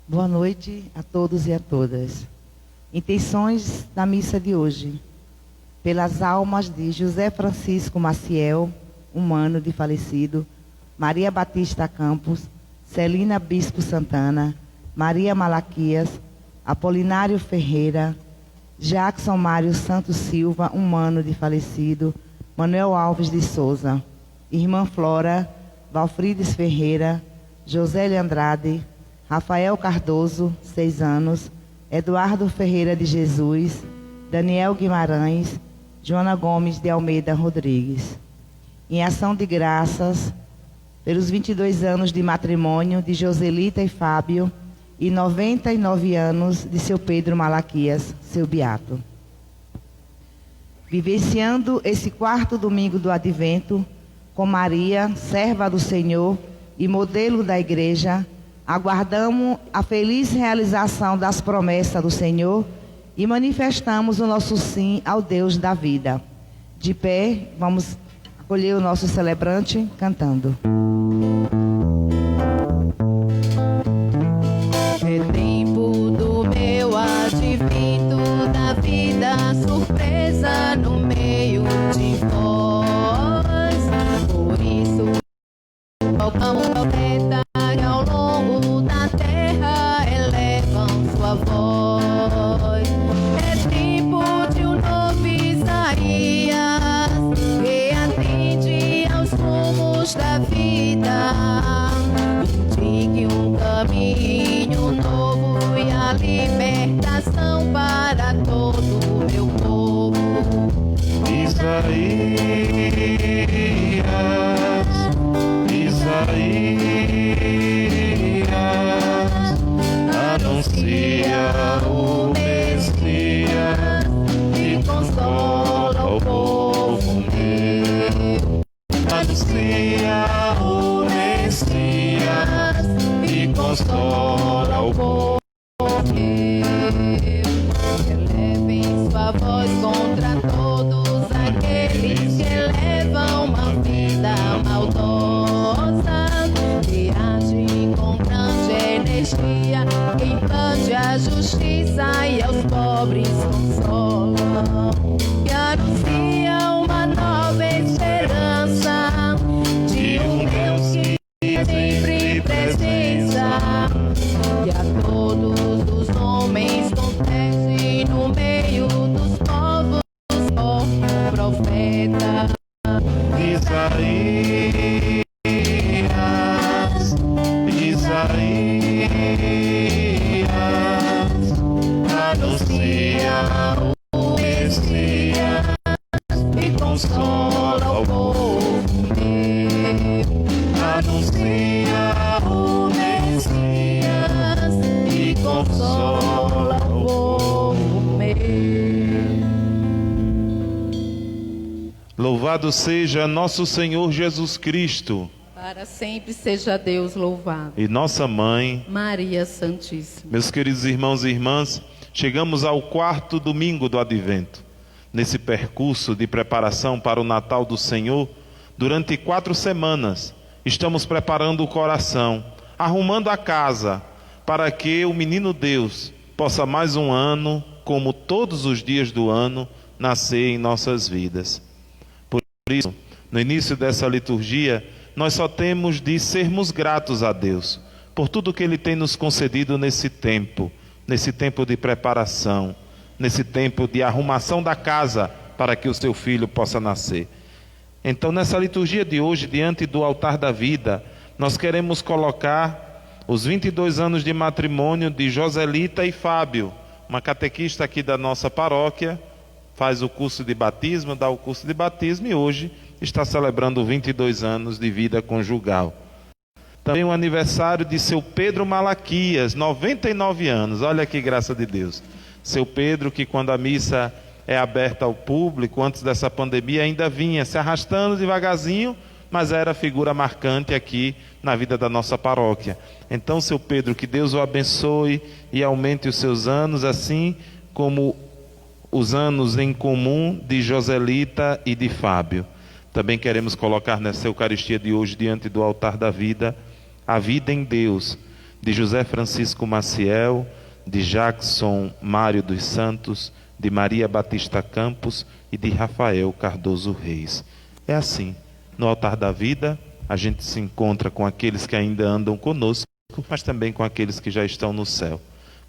Boa noite a todos e a todas. Intenções da missa de hoje. Pelas almas de José Francisco Maciel, humano de falecido, Maria Batista Campos, Celina Bispo Santana, Maria Malaquias, Apolinário Ferreira, Jackson Mário Santos Silva, humano de falecido, Manuel Alves de Souza, Irmã Flora, Valfrides Ferreira, Josélia Andrade, Rafael Cardoso, 6 anos, Eduardo Ferreira de Jesus, Daniel Guimarães, Joana Gomes de Almeida Rodrigues. Em ação de graças pelos 22 anos de matrimônio de Joselita e Fábio e 99 anos de seu Pedro Malaquias, seu beato. Vivenciando esse 4º domingo do Advento, com Maria, serva do Senhor e modelo da Igreja, aguardamos a feliz realização das promessas do Senhor e manifestamos o nosso sim ao Deus da vida. De pé, vamos acolher o nosso celebrante cantando. É tempo do meu advento, da vida surpresa no meio de vós. Por isso, tocamos profeta que ao longo da terra elevam sua voz. É tempo de um novo Isaías que atende aos rumos da vida. Indique um caminho novo e a libertação para todo o meu povo. Isaías, anuncia o Messias e consola o povo meu. Anuncia o Messias e consola o povo meu. Elevem sua voz contra todos aqueles que levam uma vida maldosa, que agem com grande energia, que impede a justiça e aos pobres consolam, que anuncia uma nova esperança de um Deus que é sempre presença, e a todos os homens conteste no meio dos povos como profeta. Isaías, anuncia o Messias e consola o povo meu. Anuncia o Messias e consola o povo meu. Louvado seja nosso Senhor Jesus Cristo. Para sempre seja Deus louvado. E nossa Mãe, Maria Santíssima. meus queridos irmãos e irmãs, chegamos ao 4º domingo do Advento. Nesse percurso de preparação para o Natal do Senhor, durante 4 semanas, estamos preparando o coração, arrumando a casa, para que o menino Deus possa mais um ano, como todos os dias do ano, nascer em nossas vidas. Por isso, no início dessa liturgia, nós só temos de sermos gratos a Deus por tudo que Ele tem nos concedido nesse tempo de preparação, nesse tempo de arrumação da casa para que o seu filho possa nascer. Então, nessa liturgia de hoje, diante do altar da vida, nós queremos colocar os 22 anos de matrimônio de Joselita e Fábio, uma catequista aqui da nossa paróquia, faz o curso de batismo, dá o curso de batismo e hoje está celebrando 22 anos de vida conjugal. Também o aniversário de seu Pedro Malaquias, 99 anos, olha que graça de Deus. Seu Pedro, que quando a missa é aberta ao público, antes dessa pandemia, ainda vinha se arrastando devagarzinho, mas era figura marcante aqui na vida da nossa paróquia. Então, seu Pedro, que Deus o abençoe e aumente os seus anos, assim como os anos em comum de Joselita e de Fábio. Também queremos colocar nessa Eucaristia de hoje, diante do altar da vida, a vida em Deus de José Francisco Maciel, de Jackson Mário dos Santos, de Maria Batista Campos e de Rafael Cardoso Reis. É assim, no altar da vida, a gente se encontra com aqueles que ainda andam conosco, mas também com aqueles que já estão no céu.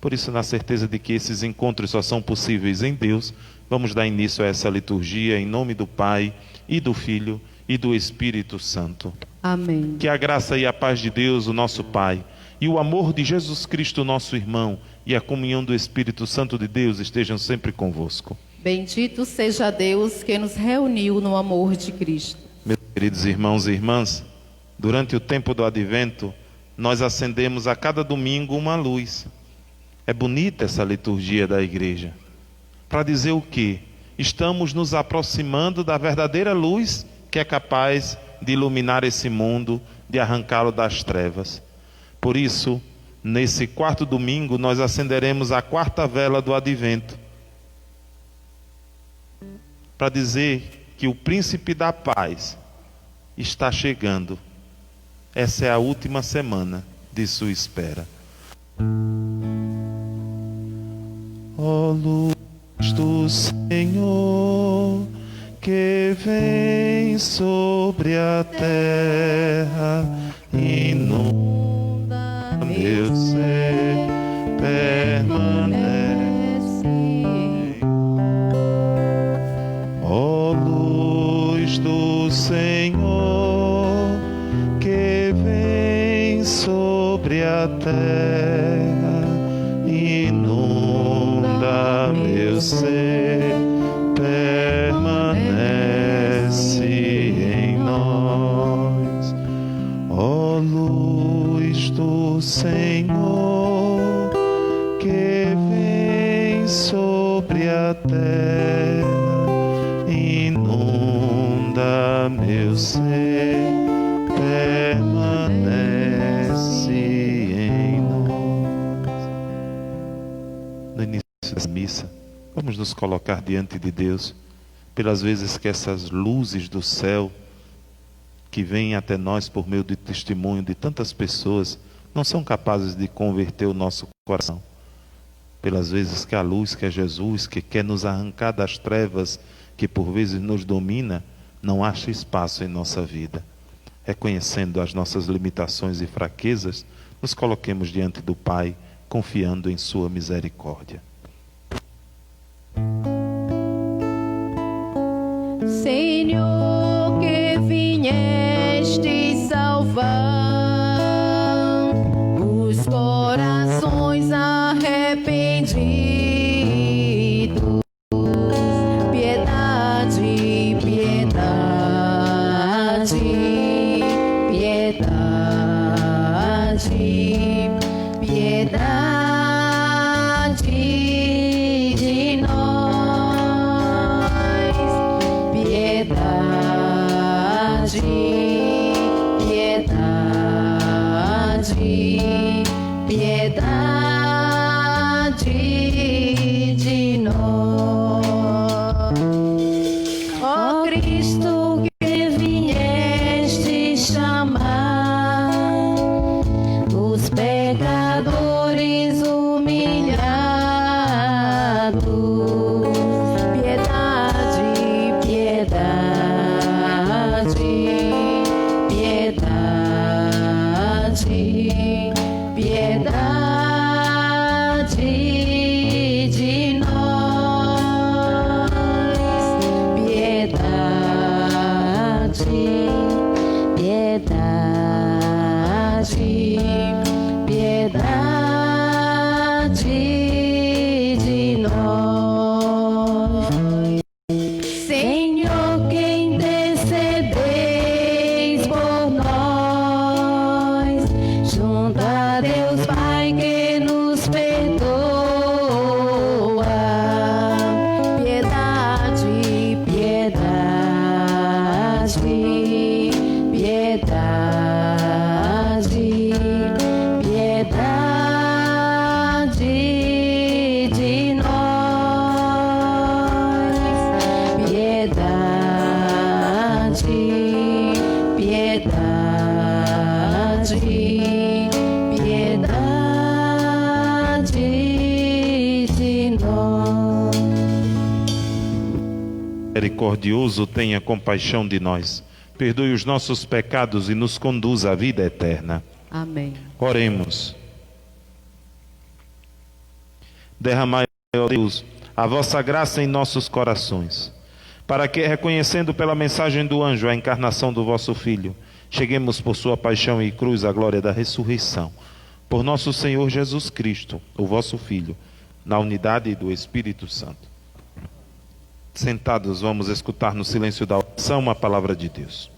Por isso, na certeza de que esses encontros só são possíveis em Deus, vamos dar início a essa liturgia em nome do Pai e do Filho e do Espírito Santo. Amém. Que a graça e a paz de Deus, o nosso Pai, e o amor de Jesus Cristo, nosso irmão, e a comunhão do Espírito Santo de Deus estejam sempre convosco. Bendito seja Deus que nos reuniu no amor de Cristo. Meus queridos irmãos e irmãs, durante o tempo do Advento, nós acendemos a cada domingo uma luz. É bonita essa liturgia da igreja. Para dizer o quê? Estamos nos aproximando da verdadeira luz que é capaz de iluminar esse mundo, de arrancá-lo das trevas. Por isso, nesse quarto domingo, nós acenderemos a quarta vela do Advento, para dizer que o Príncipe da Paz está chegando. Essa é a última semana de sua espera. Ó luz do Senhor, que vem sobre a terra, inunda meu ser, permanece. Ó luz do Senhor, que vem sobre a terra, inunda meu ser, permanece em nós. Ó luz do Senhor, que vem sobre a terra, inunda meu ser, permanece em nós. No início da missa, vamos nos colocar diante de Deus pelas vezes que essas luzes do céu que vêm até nós por meio do testemunho de tantas pessoas não são capazes de converter o nosso coração. Pelas vezes que a luz, que é Jesus, que quer nos arrancar das trevas que por vezes nos domina, não acha espaço em nossa vida. Reconhecendo as nossas limitações e fraquezas, nos coloquemos diante do Pai, confiando em sua misericórdia. Senhor, que vieste salvar os corações arrependidos, piedade, piedade, piedade, piedade de nós, piedade, piedade, piedade de nós. Ó Cristo, que vieste chamar os pecadores humilhados, piedade, piedade, piedade, piedade de nós, piedade, piedade, piedade de nós. Senhor, que intercedeis por nós, junto a Deus Pai que nos perdoa, piedade, piedade, piedade, piedade de nós, piedade, piedade, piedade. misericordioso, tenha compaixão de nós. Perdoe os nossos pecados e nos conduza à vida eterna. Amém. Oremos. Derramai, ó Deus, a vossa graça em nossos corações, para que, reconhecendo pela mensagem do anjo a encarnação do vosso Filho, cheguemos por sua paixão e cruz à glória da ressurreição. Por nosso Senhor Jesus Cristo, o vosso Filho, na unidade do Espírito Santo. Sentados, vamos escutar no silêncio da oração a palavra de Deus.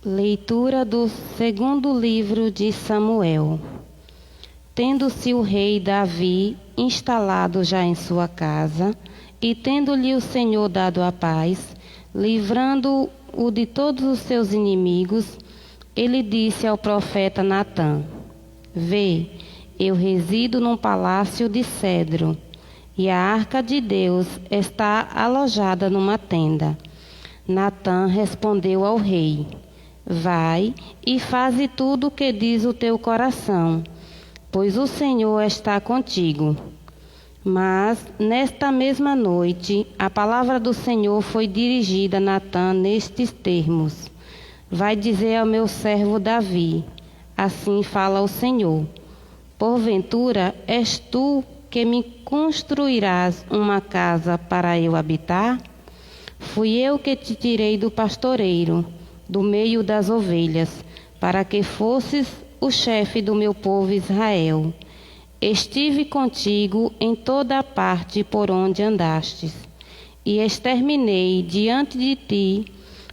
Leitura do segundo livro de Samuel. Tendo-se o rei Davi instalado já em sua casa, e tendo-lhe o Senhor dado a paz, livrando-o de todos os seus inimigos, ele disse ao profeta Natã: Vê, eu resido num palácio de cedro, e a arca de Deus está alojada numa tenda. Natã respondeu ao rei: Vai e faze tudo o que diz o teu coração, pois o Senhor está contigo. Mas, nesta mesma noite, a palavra do Senhor foi dirigida a Natã nestes termos: Vai dizer ao meu servo Davi, assim fala o Senhor: Porventura és tu que me construirás uma casa para eu habitar? Fui eu que te tirei do pastoreiro, do meio das ovelhas, para que fosses o chefe do meu povo Israel. Estive contigo em toda a parte por onde andastes, e exterminei diante de ti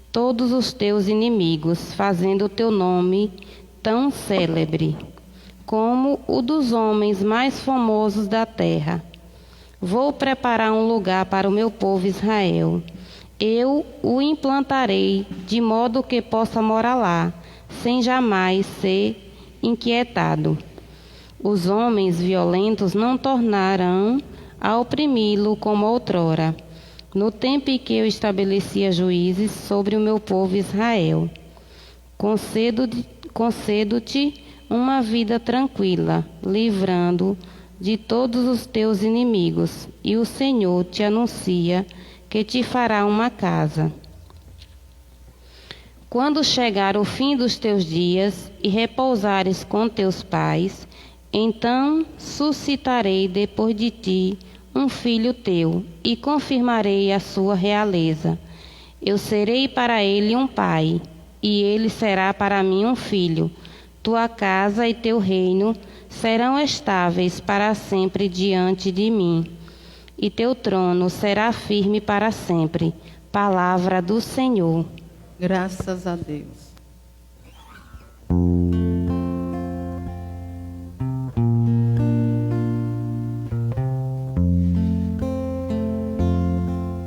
todos os teus inimigos, fazendo o teu nome tão célebre como o dos homens mais famosos da terra. Vou preparar um lugar para o meu povo Israel. Eu o implantarei de modo que possa morar lá, sem jamais ser inquietado. Os homens violentos não tornarão a oprimi-lo como outrora, no tempo em que eu estabelecia juízes sobre o meu povo Israel. Concedo-te uma vida tranquila, livrando de todos os teus inimigos, e o Senhor te anuncia que te fará uma casa. Quando chegar o fim dos teus dias e repousares com teus pais, então suscitarei depois de ti um filho teu e confirmarei a sua realeza. Eu serei para ele um pai, e ele será para mim um filho. Tua casa e teu reino serão estáveis para sempre diante de mim, e teu trono será firme para sempre. Palavra do Senhor. Graças a Deus.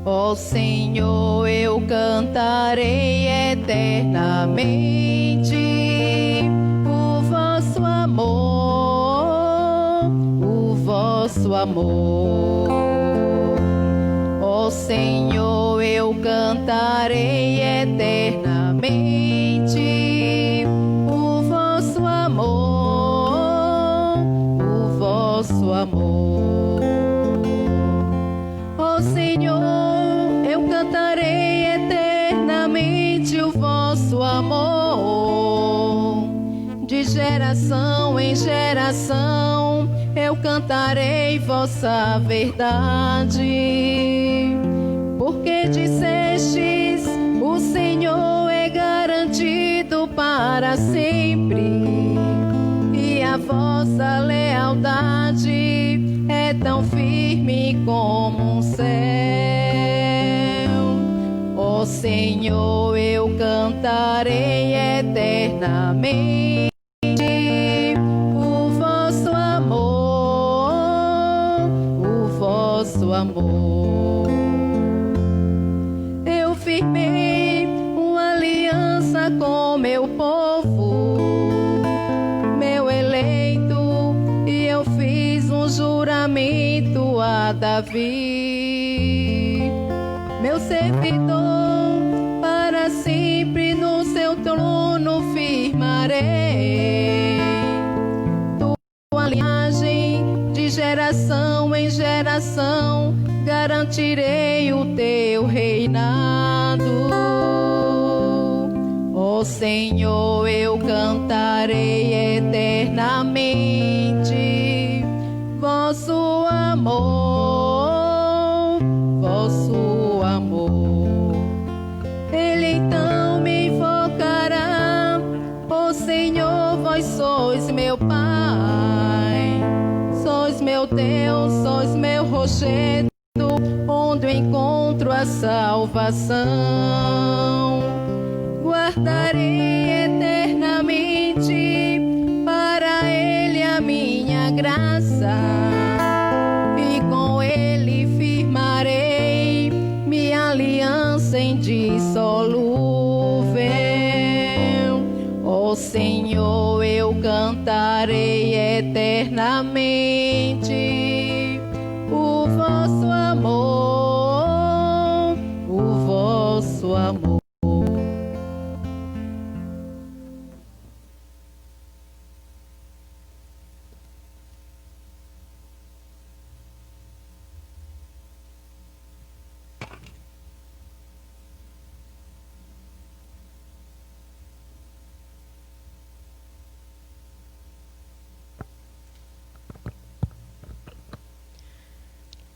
Ó Senhor, eu cantarei eternamente o vosso amor. Ó Senhor, eu cantarei eternamente o vosso amor. Ó Senhor, eu cantarei eternamente o vosso amor. De geração em geração eu cantarei vossa verdade. Porque dissestes, o Senhor é garantido para sempre, e a vossa lealdade é tão firme como um céu. Ó Senhor, eu cantarei eternamente o vosso amor. Eu firmei uma aliança com meu povo, meu eleito, e eu fiz um juramento a Davi, meu servidor, geração garantirei o teu reinado. Ó Senhor, eu cantarei eternamente vosso amor, vosso amor. Ele então me invocará: ó Senhor, vós sois meu Pai, sois meu Deus, sois meu rochedo, onde eu encontro a salvação. Guardarei eternamente para Ele a minha graça, e com Ele firmarei minha aliança indissolúvel. Ó Senhor, eu cantarei eternamente o vosso amor, o vosso amor.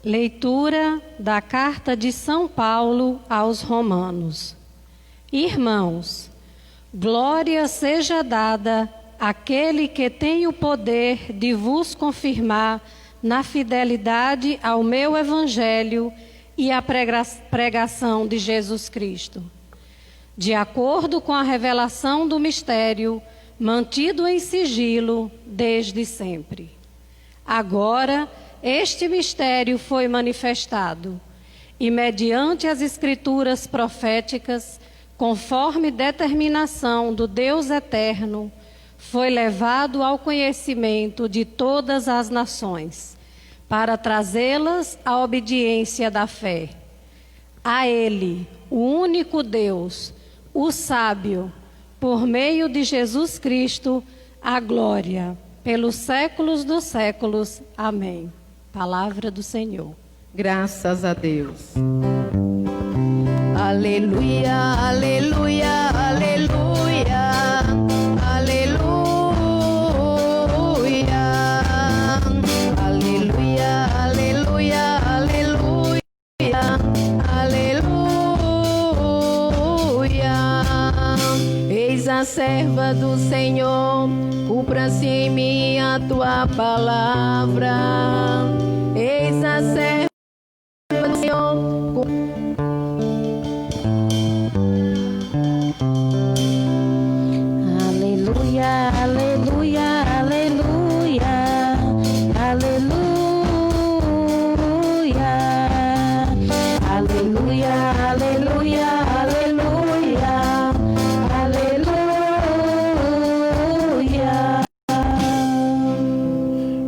Leitura da Carta de São Paulo aos Romanos. Irmãos, glória seja dada àquele que tem o poder de vos confirmar na fidelidade ao meu Evangelho e à pregação de Jesus Cristo, de acordo com a revelação do mistério, mantido em sigilo desde sempre. Agora, este mistério foi manifestado, e mediante as escrituras proféticas, conforme determinação do Deus eterno, foi levado ao conhecimento de todas as nações, para trazê-las à obediência da fé. A Ele, o único Deus, o sábio, por meio de Jesus Cristo, a glória, pelos séculos dos séculos. Amém. Palavra do Senhor. Graças a Deus. Aleluia, aleluia, aleluia, aleluia, aleluia, aleluia, aleluia, aleluia. Eis a serva do Senhor, cumpra-se em mim a tua palavra. Eis a serva do Senhor. Aleluia, aleluia, aleluia, aleluia, aleluia, aleluia, aleluia, aleluia.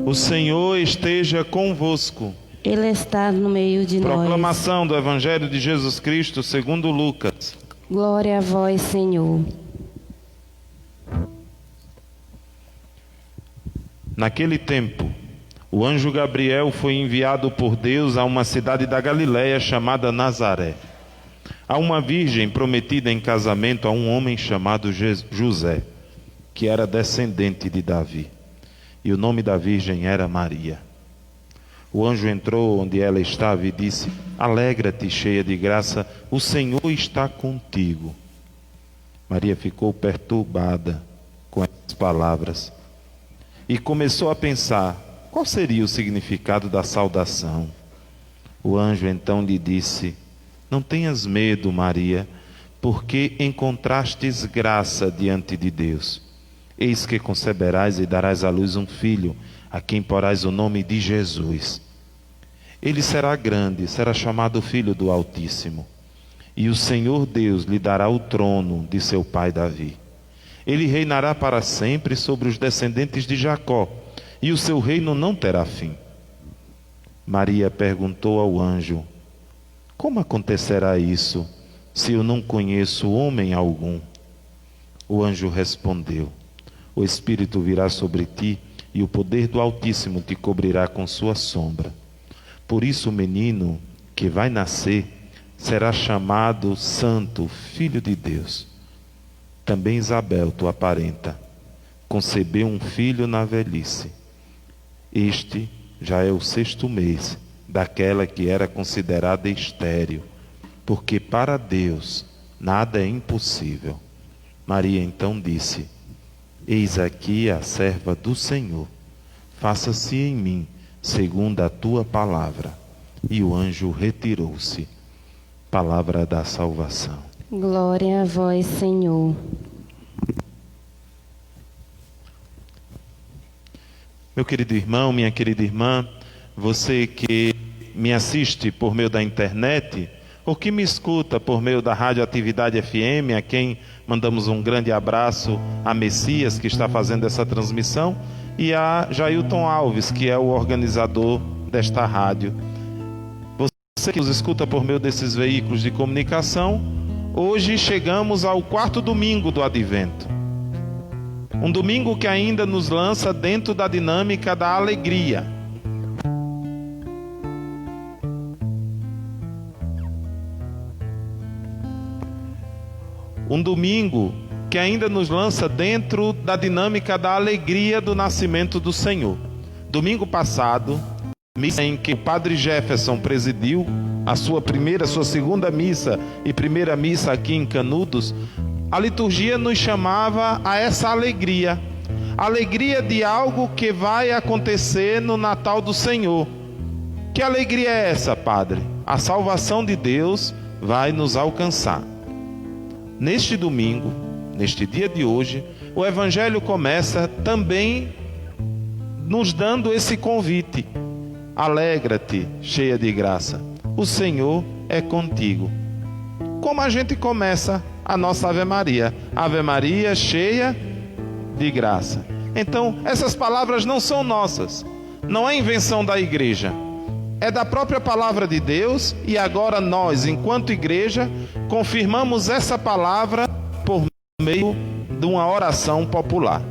O Senhor esteja convosco. Ele está no meio de nós. Proclamação do Evangelho de Jesus Cristo segundo Lucas. Glória a vós, Senhor. Naquele tempo, o anjo Gabriel foi enviado por Deus a uma cidade da Galiléia chamada Nazaré, a uma virgem prometida em casamento a um homem chamado José, que era descendente de Davi, e o nome da virgem era Maria. O anjo entrou onde ela estava e disse: Alegra-te, cheia de graça, o Senhor está contigo. Maria ficou perturbada com essas palavras e começou a pensar qual seria o significado da saudação. O anjo então lhe disse: Não tenhas medo, Maria, porque encontrastes graça diante de Deus. Eis que conceberás e darás à luz um filho, a quem porás o nome de Jesus. Ele será grande, será chamado Filho do Altíssimo. E o Senhor Deus lhe dará o trono de seu pai Davi. Ele reinará para sempre sobre os descendentes de Jacó, e o seu reino não terá fim. Maria perguntou ao anjo: Como acontecerá isso, se eu não conheço homem algum? O anjo respondeu: O Espírito virá sobre ti, e o poder do Altíssimo te cobrirá com sua sombra. Por isso o menino que vai nascer será chamado Santo, Filho de Deus. Também Isabel, tua parenta, concebeu um filho na velhice. Este já é o 6º mês daquela que era considerada estéril, porque para Deus nada é impossível. Maria então disse: Eis aqui a serva do Senhor, faça-se em mim segundo a tua palavra. E o anjo retirou-se. Palavra da salvação. Glória a vós, Senhor. Meu querido irmão, minha querida irmã, você que me assiste por meio da internet, ou que me escuta por meio da Rádio Atividade FM, a quem mandamos um grande abraço, a Messias, que está fazendo essa transmissão, e a Jailton Alves, que é o organizador desta rádio. Você que nos escuta por meio desses veículos de comunicação, hoje chegamos ao 4º domingo do Advento. Um domingo que ainda nos lança dentro da dinâmica da alegria. Um domingo que ainda nos lança dentro da dinâmica da alegria do nascimento do Senhor. Domingo passado, missa em que o Padre Jefferson presidiu a sua segunda missa e primeira missa aqui em Canudos, a liturgia nos chamava a essa alegria. Alegria de algo que vai acontecer no Natal do Senhor. Que alegria é essa, Padre? A salvação de Deus vai nos alcançar. Neste domingo, neste dia de hoje, o Evangelho começa também nos dando esse convite. Alegra-te, cheia de graça. O Senhor é contigo. Como a gente começa a nossa Ave Maria? Ave Maria, cheia de graça. Então, essas palavras não são nossas. Não é invenção da igreja. É da própria palavra de Deus, e agora nós, enquanto igreja, confirmamos essa palavra por meio de uma oração popular.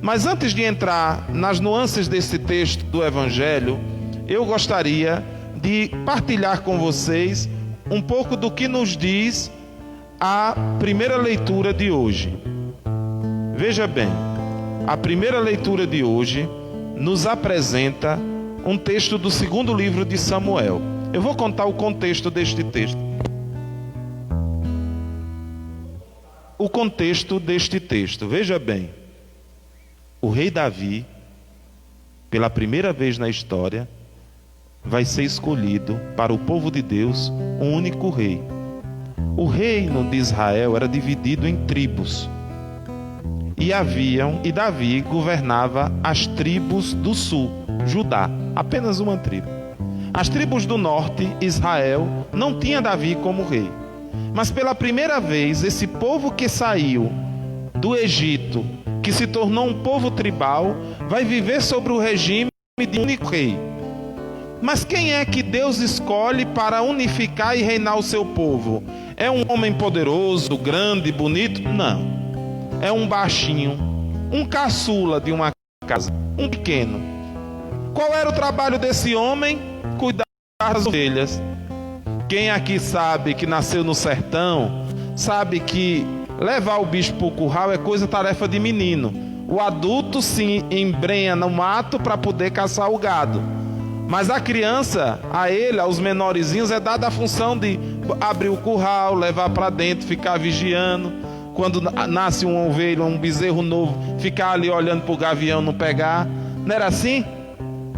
Mas antes de entrar nas nuances desse texto do Evangelho, eu gostaria de partilhar com vocês um pouco do que nos diz a primeira leitura de hoje. Veja bem, a primeira leitura de hoje nos apresenta um texto do 2º livro de Samuel. Eu vou contar o contexto deste texto. O contexto deste texto, veja bem. O rei Davi, pela primeira vez na história, vai ser escolhido para o povo de Deus um único rei. O reino de Israel era dividido em tribos. E Davi governava as tribos do sul, Judá, apenas uma tribo. As tribos do norte, Israel, não tinha Davi como rei. Mas pela primeira vez, esse povo que saiu do Egito, que se tornou um povo tribal, vai viver sobre o regime de um único rei. Mas quem é que Deus escolhe para unificar e reinar o seu povo? É um homem poderoso, grande, bonito? Não. É um baixinho, um caçula de uma casa, um pequeno. Qual era o trabalho desse homem? Cuidar das ovelhas. Quem aqui sabe que nasceu no sertão, sabe que levar o bicho para o curral é tarefa de menino. O adulto se embrenha no mato para poder caçar o gado. Mas a criança, aos menorzinhos, é dada a função de abrir o curral, levar para dentro, ficar vigiando. Quando nasce uma ovelha, um bezerro novo, ficar ali olhando para o gavião não pegar. Não era assim?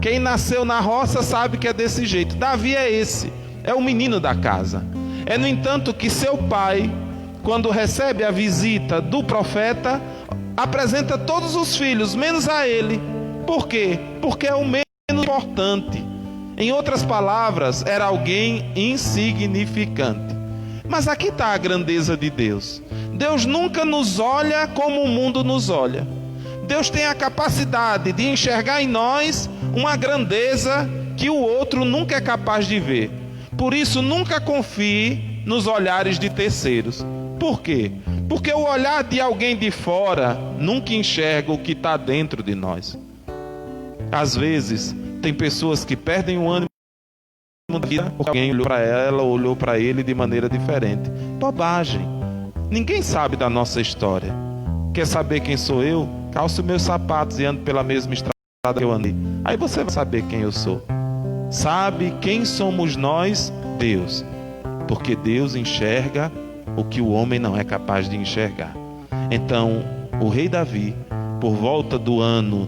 Quem nasceu na roça sabe que é desse jeito. Davi é esse, é o menino da casa. É, no entanto, que seu pai, quando recebe a visita do profeta, apresenta todos os filhos, menos a ele. Por quê? Porque é o menos importante. Em outras palavras, era alguém insignificante. Mas aqui está a grandeza de Deus. Deus nunca nos olha como o mundo nos olha. Deus tem a capacidade de enxergar em nós uma grandeza que o outro nunca é capaz de ver. Por isso, nunca confie nos olhares de terceiros. Por quê? Porque o olhar de alguém de fora nunca enxerga o que está dentro de nós. Às vezes, tem pessoas que perdem o ânimo dia alguém olhou para ela, olhou para ele de maneira diferente. Bobagem. Ninguém sabe da nossa história. Quer saber quem sou eu? Calço meus sapatos e ando pela mesma estrada que eu andei. Aí você vai saber quem eu sou. Sabe quem somos nós? Deus. Porque Deus enxerga o que o homem não é capaz de enxergar. Então, o rei Davi, por volta do ano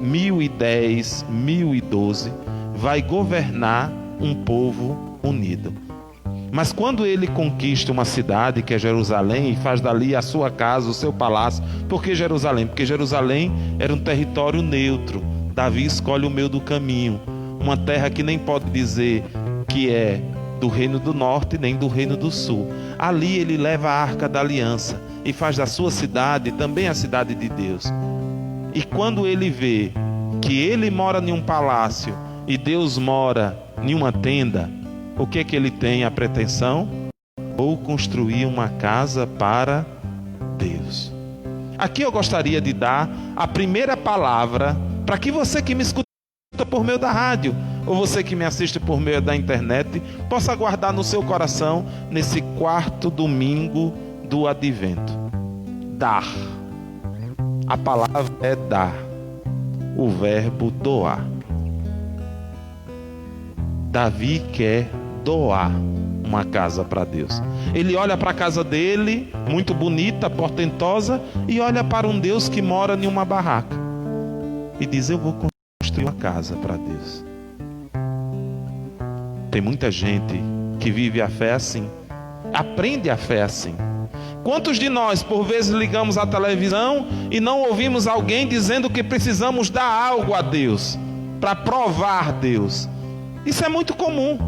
1010, 1012, vai governar um povo unido. Mas quando ele conquista uma cidade, que é Jerusalém, e faz dali a sua casa, o seu palácio, por que Jerusalém? Porque Jerusalém era um território neutro. Davi escolhe o meio do caminho, uma terra que nem pode dizer que é do reino do norte nem do reino do sul. Ali ele leva a arca da aliança e faz da sua cidade também a cidade de Deus. E quando ele vê que ele mora em um palácio e Deus mora em uma tenda, o que ele tem a pretensão? Ou construir uma casa para Deus. Aqui eu gostaria de dar a primeira palavra para que você que me escuta por meio da rádio, ou você que me assiste por meio da internet, possa guardar no seu coração nesse quarto domingo do Advento. Dar. A palavra é dar. O verbo doar. Davi quer doar uma casa para Deus. Ele olha para a casa dele, muito bonita, portentosa, e olha para um Deus que mora em uma barraca. E diz: eu vou construir uma casa para Deus. Tem muita gente que vive a fé assim, aprende a fé assim. Quantos de nós, por vezes, ligamos a televisão e não ouvimos alguém dizendo que precisamos dar algo a Deus, para provar Deus? Isso é muito comum.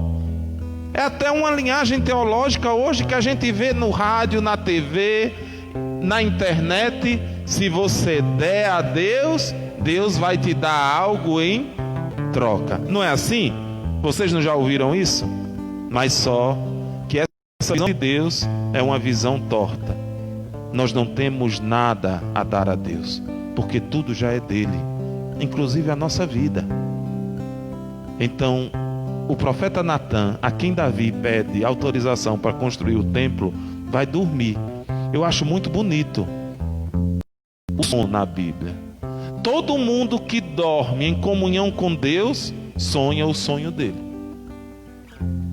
É até uma linhagem teológica hoje que a gente vê no rádio, na TV, na internet. Se você der a Deus, Deus vai te dar algo em troca. Não é assim? Vocês não já ouviram isso? Mas só que essa visão de Deus é uma visão torta. Nós não temos nada a dar a Deus, porque tudo já é dele, inclusive a nossa vida. Então, o profeta Natan, a quem Davi pede autorização para construir o templo, vai dormir. Eu acho muito bonito o som na Bíblia. Todo mundo que dorme em comunhão com Deus sonha o sonho dele.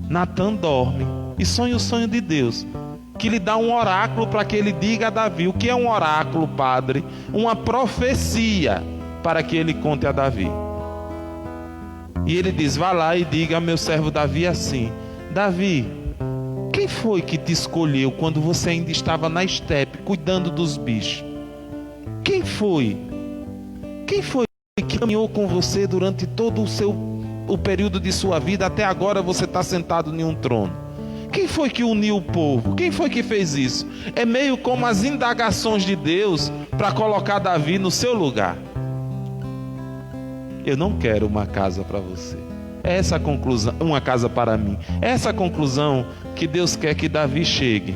Natan dorme e sonha o sonho de Deus, que lhe dá um oráculo para que ele diga a Davi. O que é um oráculo, padre? Uma profecia para que ele conte a Davi. E ele diz: vá lá e diga a meu servo Davi assim: Davi, quem foi que te escolheu quando você ainda estava na estepe, cuidando dos bichos? Quem foi? Quem foi que caminhou com você durante todo o período de sua vida, até agora você está sentado em um trono? Quem foi que uniu o povo? Quem foi que fez isso? É meio como as indagações de Deus para colocar Davi no seu lugar. Eu não quero uma casa para você. É essa a conclusão, uma casa para mim. É essa a conclusão que Deus quer que Davi chegue.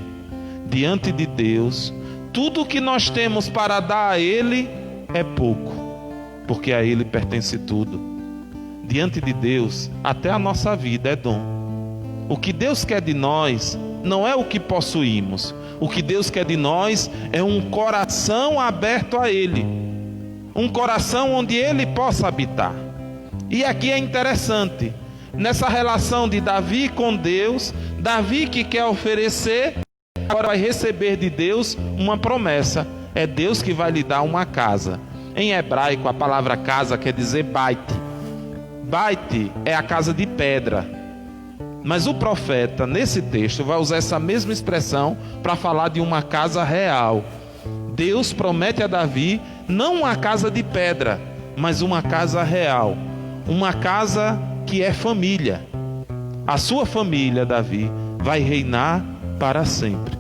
Diante de Deus, tudo que nós temos para dar a Ele é pouco, porque a Ele pertence tudo. Diante de Deus, até a nossa vida é dom. O que Deus quer de nós não é o que possuímos. O que Deus quer de nós é um coração aberto a Ele. Um coração onde Ele possa habitar. E aqui é interessante, nessa relação de Davi com Deus, Davi que quer oferecer, agora vai receber de Deus uma promessa. É Deus que vai lhe dar uma casa. Em hebraico, a palavra casa quer dizer bait. Bait é a casa de pedra. Mas o profeta, nesse texto, vai usar essa mesma expressão para falar de uma casa real. Deus promete a Davi não uma casa de pedra, mas uma casa real. Uma casa que é família. A sua família, Davi, vai reinar para sempre.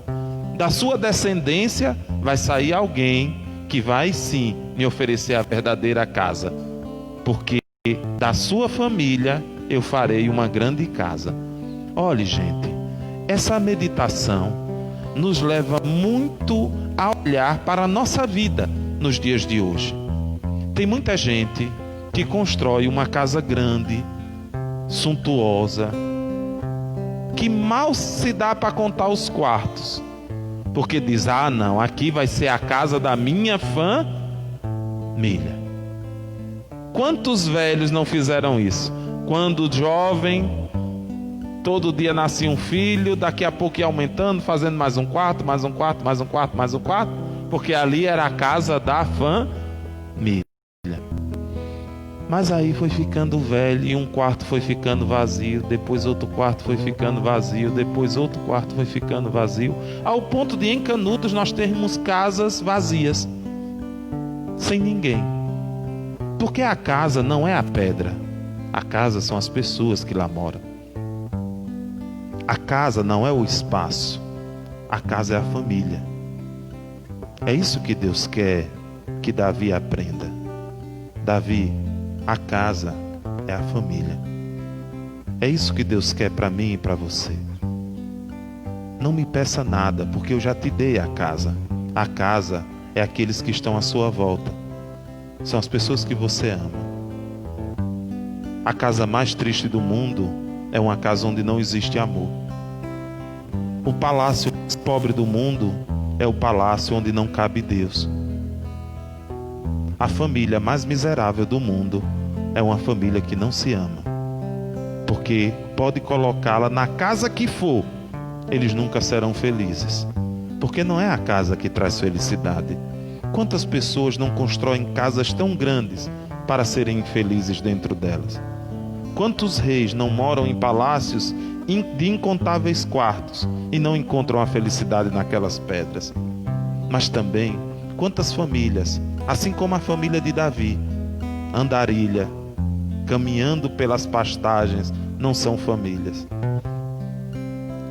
Da sua descendência vai sair alguém que vai sim me oferecer a verdadeira casa. Porque da sua família eu farei uma grande casa. Olhe, gente, essa meditação nos leva muito a olhar para a nossa vida nos dias de hoje. Tem muita gente que constrói uma casa grande, suntuosa, que mal se dá para contar os quartos, porque diz: ah não, aqui vai ser a casa da minha família. Quantos velhos não fizeram isso? Quando jovem, todo dia nascia um filho, daqui a pouco ia aumentando, fazendo mais um quarto, mais um quarto, mais um quarto, mais um quarto, porque ali era a casa da família. Mas aí foi ficando velho e um quarto foi ficando vazio, depois outro quarto foi ficando vazio, depois outro quarto foi ficando vazio, ao ponto de em Canudos nós termos casas vazias, sem ninguém. Porque a casa não é a pedra, a casa são as pessoas que lá moram. A casa não é o espaço, a casa é a família. É isso que Deus quer que Davi aprenda. Davi, a casa é a família. É isso que Deus quer para mim e para você. Não me peça nada, porque eu já te dei a casa. A casa é aqueles que estão à sua volta. São as pessoas que você ama. A casa mais triste do mundo é uma casa onde não existe amor. O palácio mais pobre do mundo é o palácio onde não cabe Deus. A família mais miserável do mundo é uma família que não se ama. Porque pode colocá-la na casa que for, eles nunca serão felizes. Porque não é a casa que traz felicidade. Quantas pessoas não constroem casas tão grandes para serem infelizes dentro delas? Quantos reis não moram em palácios de incontáveis quartos e não encontram a felicidade naquelas pedras? Mas também, quantas famílias, assim como a família de Davi, andarilha, caminhando pelas pastagens, não são famílias.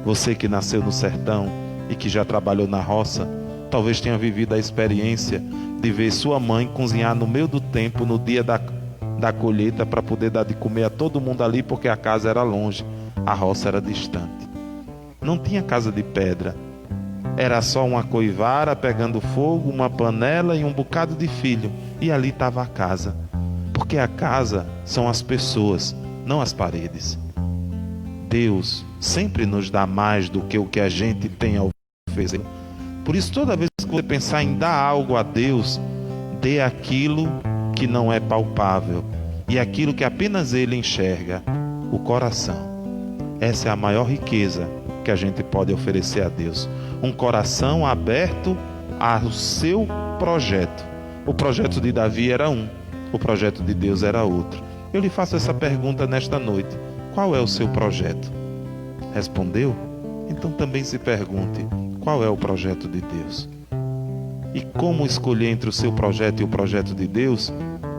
Você que nasceu no sertão e que já trabalhou na roça, talvez tenha vivido a experiência de ver sua mãe cozinhar no meio do tempo, no dia da colheita, para poder dar de comer a todo mundo ali, porque a casa era longe, a roça era distante. Não tinha casa de pedra, era só uma coivara pegando fogo, uma panela e um bocado de filho, e ali estava a casa. Porque a casa são as pessoas, não as paredes. Deus sempre nos dá mais do que o que a gente tem a oferecer. Por isso, toda vez que você pensar em dar algo a Deus, dê aquilo que não é palpável e aquilo que apenas Ele enxerga, o coração. Essa é a maior riqueza que a gente pode oferecer a Deus. Um coração aberto ao seu projeto. O projeto de Davi era um, o projeto de Deus era outro. Eu lhe faço essa pergunta nesta noite: qual é o seu projeto? Respondeu? Então também se pergunte: qual é o projeto de Deus? E como escolher entre o seu projeto e o projeto de Deus?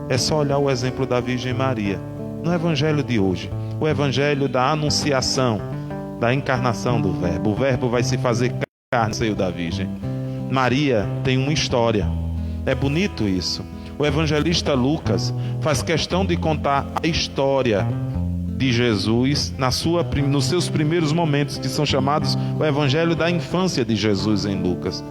É só olhar o exemplo da Virgem Maria. No Evangelho de hoje, o Evangelho da Anunciação, da encarnação do Verbo. O Verbo vai se fazer carne no seio da Virgem. Maria tem uma história. É bonito isso. O evangelista Lucas faz questão de contar a história de Jesus nos seus primeiros momentos, que são chamados o Evangelho da infância de Jesus em Lucas.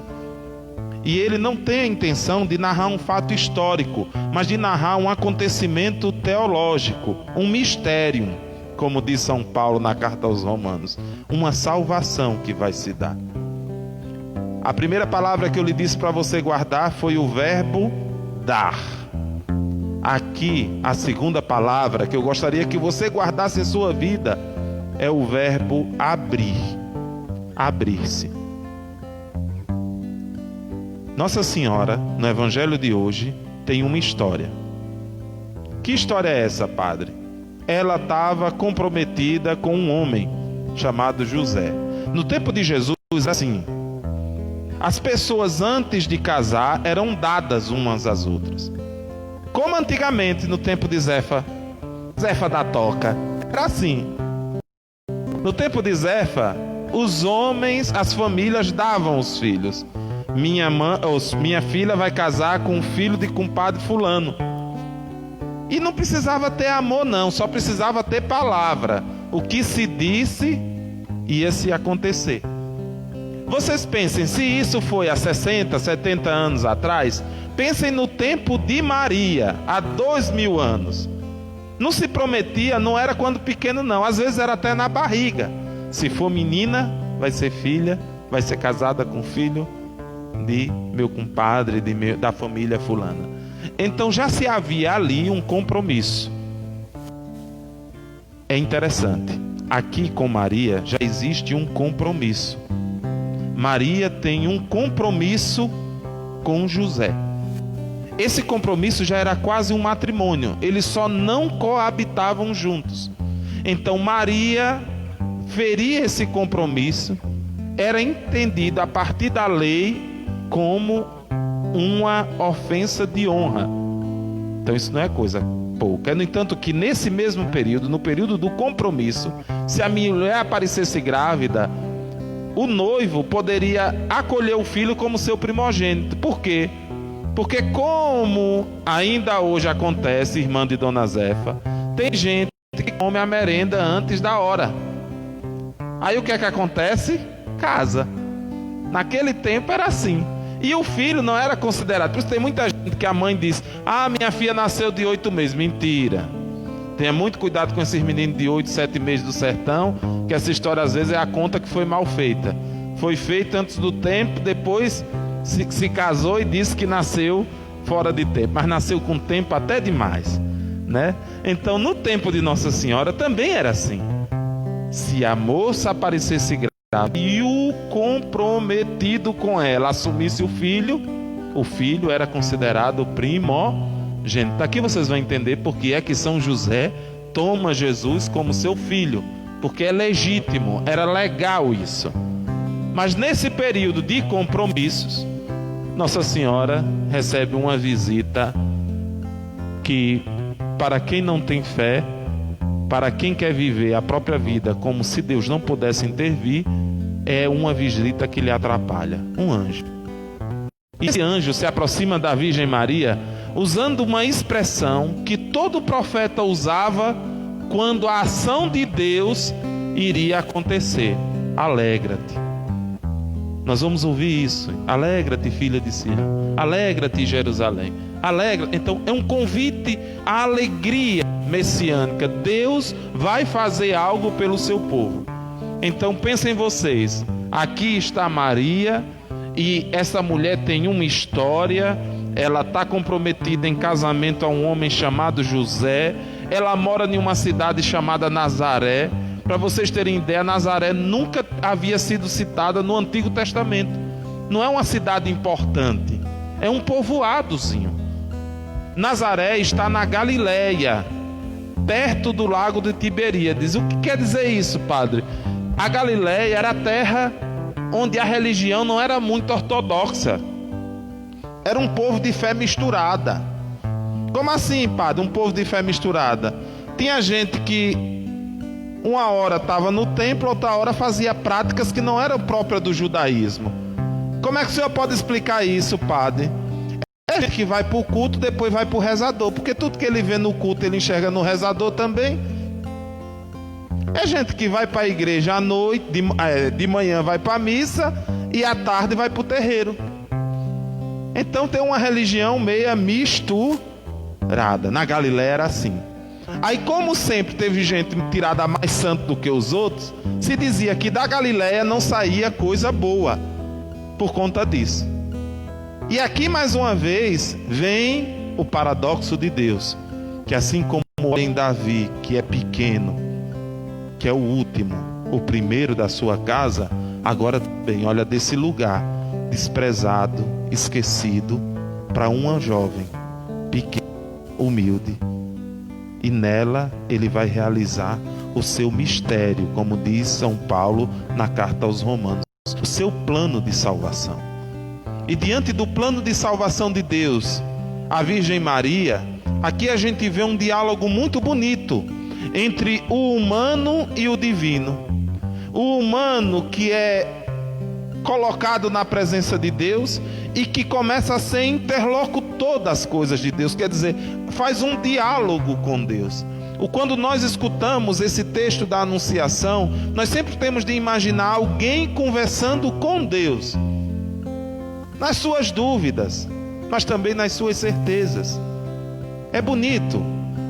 E ele não tem a intenção de narrar um fato histórico, mas de narrar um acontecimento teológico, um mistério, como diz São Paulo na carta aos Romanos, uma salvação que vai se dar. A primeira palavra que eu lhe disse para você guardar foi o verbo dar. Aqui, a segunda palavra que eu gostaria que você guardasse em sua vida é o verbo abrir. Abrir-se. Nossa Senhora, no Evangelho de hoje, tem uma história. Que história é essa, padre? Ela estava comprometida com um homem chamado José. No tempo de Jesus, assim, as pessoas antes de casar eram dadas umas às outras. Como antigamente, no tempo de Zefa da Toca, era assim. No tempo de Zefa, os homens, as famílias davam os filhos. Minha filha vai casar com um filho de compadre fulano. E não precisava ter amor não, só precisava ter palavra. O que se disse, ia se acontecer. Vocês pensem, se isso foi há 60, 70 anos atrás, pensem no tempo de Maria, há 2000 anos. Não se prometia, não era quando pequeno não, às vezes era até na barriga. Se for menina, vai ser filha, vai ser casada com filho de meu compadre, da família fulana. Então já se havia ali um compromisso. É interessante, aqui com Maria já existe um compromisso. Maria tem um compromisso com José. Esse compromisso já era quase um matrimônio. Eles só não coabitavam juntos. Então Maria ferir esse compromisso era entendido a partir da lei como uma ofensa de honra. Então isso não é coisa pouca. No entanto que nesse mesmo período, no período do compromisso, se a mulher aparecesse grávida, o noivo poderia acolher o filho como seu primogênito. Por quê? Porque como ainda hoje acontece, irmã de Dona Zefa, tem gente que come a merenda antes da hora. Aí o que é que acontece? Casa. Naquele tempo era assim. E o filho não era considerado. Por isso tem muita gente que a mãe diz: ah, minha filha nasceu de 8 meses. Mentira. Tenha muito cuidado com esses meninos de 8, 7 meses do sertão, que essa história às vezes é a conta que foi mal feita. Foi feita antes do tempo, depois se casou e disse que nasceu fora de tempo, mas nasceu com tempo até demais, né? Então no tempo de Nossa Senhora também era assim. Se a moça aparecesse grávida e o comprometido com ela assumisse o filho era considerado primogênito. Aqui vocês vão entender porque é que São José toma Jesus como seu filho, porque é legítimo, era legal isso. Mas nesse período de compromissos, Nossa Senhora recebe uma visita que, para quem não tem fé, para quem quer viver a própria vida como se Deus não pudesse intervir, é uma visita que lhe atrapalha. Um anjo. E esse anjo se aproxima da Virgem Maria usando uma expressão que todo profeta usava quando a ação de Deus iria acontecer: alegra-te. Nós vamos ouvir isso. Alegra-te, filha de Sião. Alegra-te, Jerusalém. Alegra. Então é um convite à alegria messiânica. Deus vai fazer algo pelo seu povo. Então pensem vocês. Aqui está Maria, e essa mulher tem uma história. Ela está comprometida em casamento a um homem chamado José. Ela mora em uma cidade chamada Nazaré. Para vocês terem ideia, Nazaré nunca havia sido citada no Antigo Testamento. Não é uma cidade importante, é um povoadozinho. Nazaré está na Galileia, perto do lago de Tiberíades. O que quer dizer isso, padre? A Galileia era a terra onde a religião não era muito ortodoxa. Era um povo de fé misturada. Como assim, padre? Um povo de fé misturada? Tinha gente que uma hora estava no templo, outra hora fazia práticas que não eram próprias do judaísmo. Como é que o senhor pode explicar isso, padre? É gente que vai para o culto, depois vai para o rezador, porque tudo que ele vê no culto ele enxerga no rezador também. É gente que vai para a igreja à noite, de manhã vai para a missa e à tarde vai para o terreiro. Então tem uma religião meia misturada. Na Galileia era assim. Aí, como sempre teve gente tirada mais santo do que os outros, se dizia que da Galileia não saía coisa boa por conta disso. E aqui mais uma vez vem o paradoxo de Deus, que assim como em Davi, que é pequeno, que é o último, o primeiro da sua casa, agora também olha desse lugar desprezado, esquecido, para uma jovem pequena, humilde. E nela ele vai realizar o seu mistério, como diz São Paulo na carta aos Romanos, o seu plano de salvação. E diante do plano de salvação de Deus, a Virgem Maria, aqui a gente vê um diálogo muito bonito entre o humano e o divino. O humano que é colocado na presença de Deus e que começa a ser interlocutor das coisas de Deus, quer dizer, faz um diálogo com Deus. Quando nós escutamos esse texto da Anunciação, nós sempre temos de imaginar alguém conversando com Deus, nas suas dúvidas, mas também nas suas certezas. É bonito.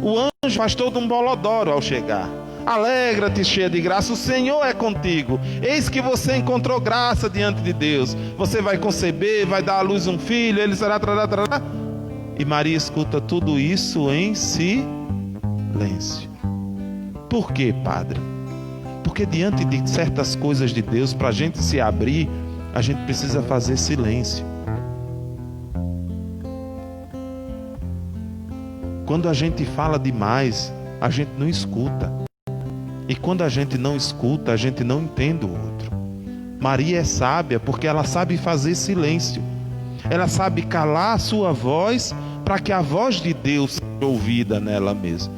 O anjo faz todo um bolodoro ao chegar. Alegra-te, cheia de graça, o Senhor é contigo. Eis que você encontrou graça diante de Deus. Você vai conceber, vai dar à luz um filho, ele será... E Maria escuta tudo isso em silêncio. Por quê, Padre? Porque diante de certas coisas de Deus, para a gente se abrir, a gente precisa fazer silêncio. Quando a gente fala demais, a gente não escuta. E quando a gente não escuta, a gente não entende o outro. Maria é sábia porque ela sabe fazer silêncio. Ela sabe calar a sua voz para que a voz de Deus seja ouvida nela mesma.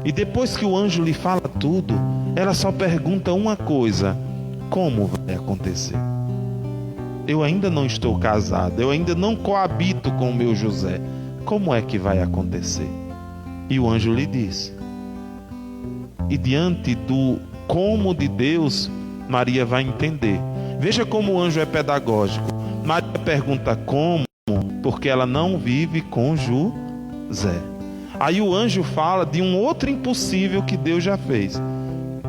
E depois que o anjo lhe fala tudo, ela só pergunta uma coisa: como vai acontecer? Eu ainda não estou casada, eu ainda não coabito com o meu José. Como é que vai acontecer? E o anjo lhe diz. E diante do como de Deus, Maria vai entender. Veja como o anjo é pedagógico. Maria pergunta como, porque ela não vive com José. Aí o anjo fala de um outro impossível que Deus já fez.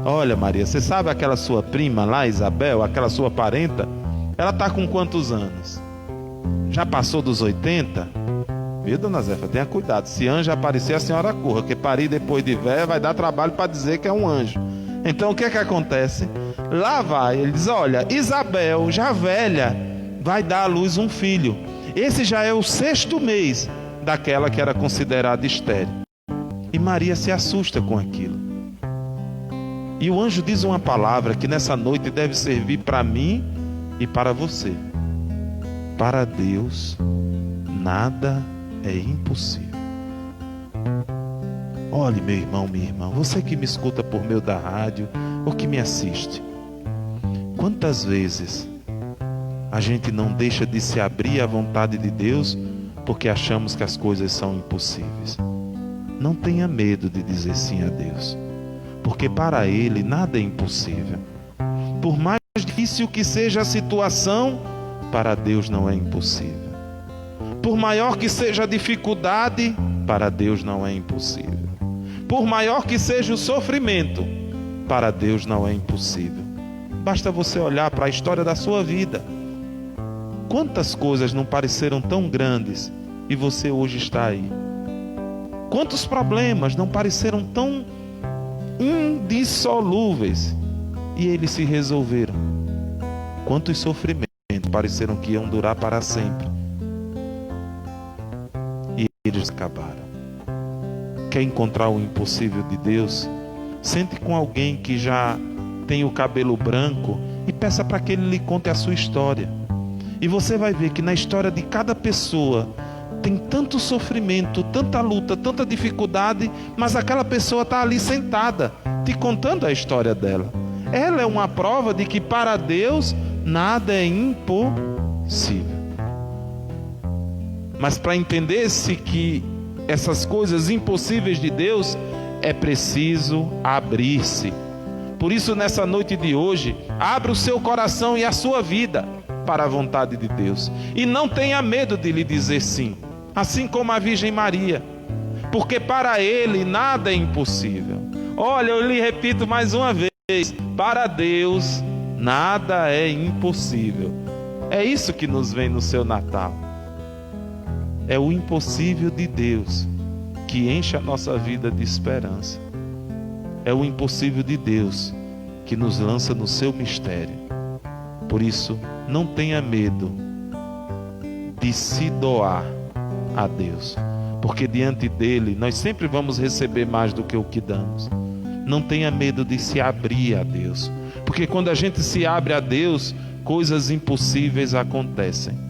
Olha, Maria, você sabe aquela sua prima lá, Isabel, aquela sua parenta? Ela está com quantos anos? Já passou dos 80? Viu, dona Zefa? Tenha cuidado. Se anjo aparecer, a senhora corra, porque parir depois de véia vai dar trabalho para dizer que é um anjo. Então o que é que acontece? Lá vai, ele diz: olha, Isabel, já velha, vai dar à luz um filho. Esse já é o 6º mês daquela que era considerada estéril. E Maria se assusta com aquilo. E o anjo diz uma palavra que nessa noite deve servir para mim e para você. Para Deus, nada é impossível. Olhe, meu irmão, minha irmã, você que me escuta por meio da rádio ou que me assiste, quantas vezes a gente não deixa de se abrir à vontade de Deus porque achamos que as coisas são impossíveis? Não tenha medo de dizer sim a Deus, porque para Ele nada é impossível. Por mais difícil que seja a situação, para Deus não é impossível. Por maior que seja a dificuldade, para Deus não é impossível. Por maior que seja o sofrimento, para Deus não é impossível. Basta você olhar para a história da sua vida. Quantas coisas não pareceram tão grandes e você hoje está aí? Quantos problemas não pareceram tão indissolúveis e eles se resolveram? Quantos sofrimentos pareceram que iam durar para sempre e eles acabaram? Quer encontrar o impossível de Deus? Sente com alguém que já tem o cabelo branco e peça para que ele lhe conte a sua história. E você vai ver que na história de cada pessoa tem tanto sofrimento, tanta luta, tanta dificuldade, mas aquela pessoa está ali sentada, te contando a história dela. Ela é uma prova de que para Deus nada é impossível. Mas para entender-se que essas coisas impossíveis de Deus, é preciso abrir-se. Por isso, nessa noite de hoje, abra o seu coração e a sua vida para a vontade de Deus. E não tenha medo de lhe dizer sim, assim como a Virgem Maria, porque para Ele nada é impossível. Olha, eu lhe repito mais uma vez: para Deus nada é impossível. É isso que nos vem no seu Natal. É o impossível de Deus que enche a nossa vida de esperança. É o impossível de Deus que nos lança no seu mistério. Por isso, não tenha medo de se doar a Deus, porque diante dele nós sempre vamos receber mais do que o que damos. Não tenha medo de se abrir a Deus, porque quando a gente se abre a Deus, coisas impossíveis acontecem.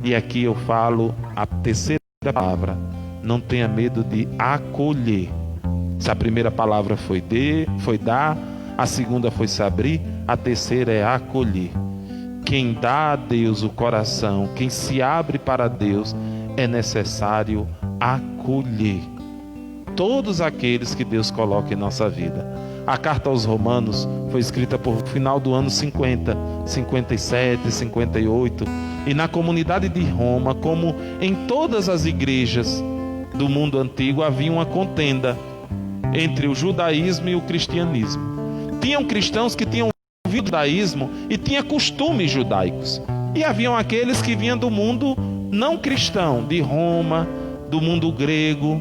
E aqui eu falo a terceira palavra: não tenha medo de acolher. Se a primeira palavra foi dar, a segunda foi se abrir, a terceira é acolher. Quem dá a Deus o coração, quem se abre para Deus, é necessário acolher todos aqueles que Deus coloca em nossa vida. A carta aos Romanos foi escrita por final do ano 50, 57, 58, e na comunidade de Roma, como em todas as igrejas do mundo antigo havia uma contenda entre o judaísmo e o cristianismo. Tinham cristãos que tinham vindo do judaísmo e tinham costumes judaicos. E haviam aqueles que vinham do mundo não cristão, de Roma, do mundo grego,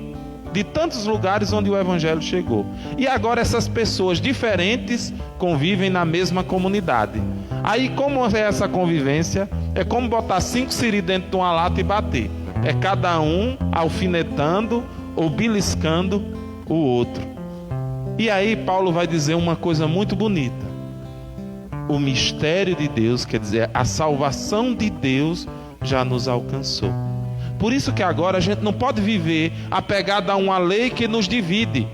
de tantos lugares onde o evangelho chegou. E agora essas pessoas diferentes convivem na mesma comunidade. Aí como é essa convivência? É como botar 5 siris dentro de uma lata e bater. É cada um alfinetando ou beliscando o outro. E aí Paulo vai dizer uma coisa muito bonita. O mistério de Deus, quer dizer, a salvação de Deus já nos alcançou. Por isso que agora a gente não pode viver apegado a uma lei que nos divide,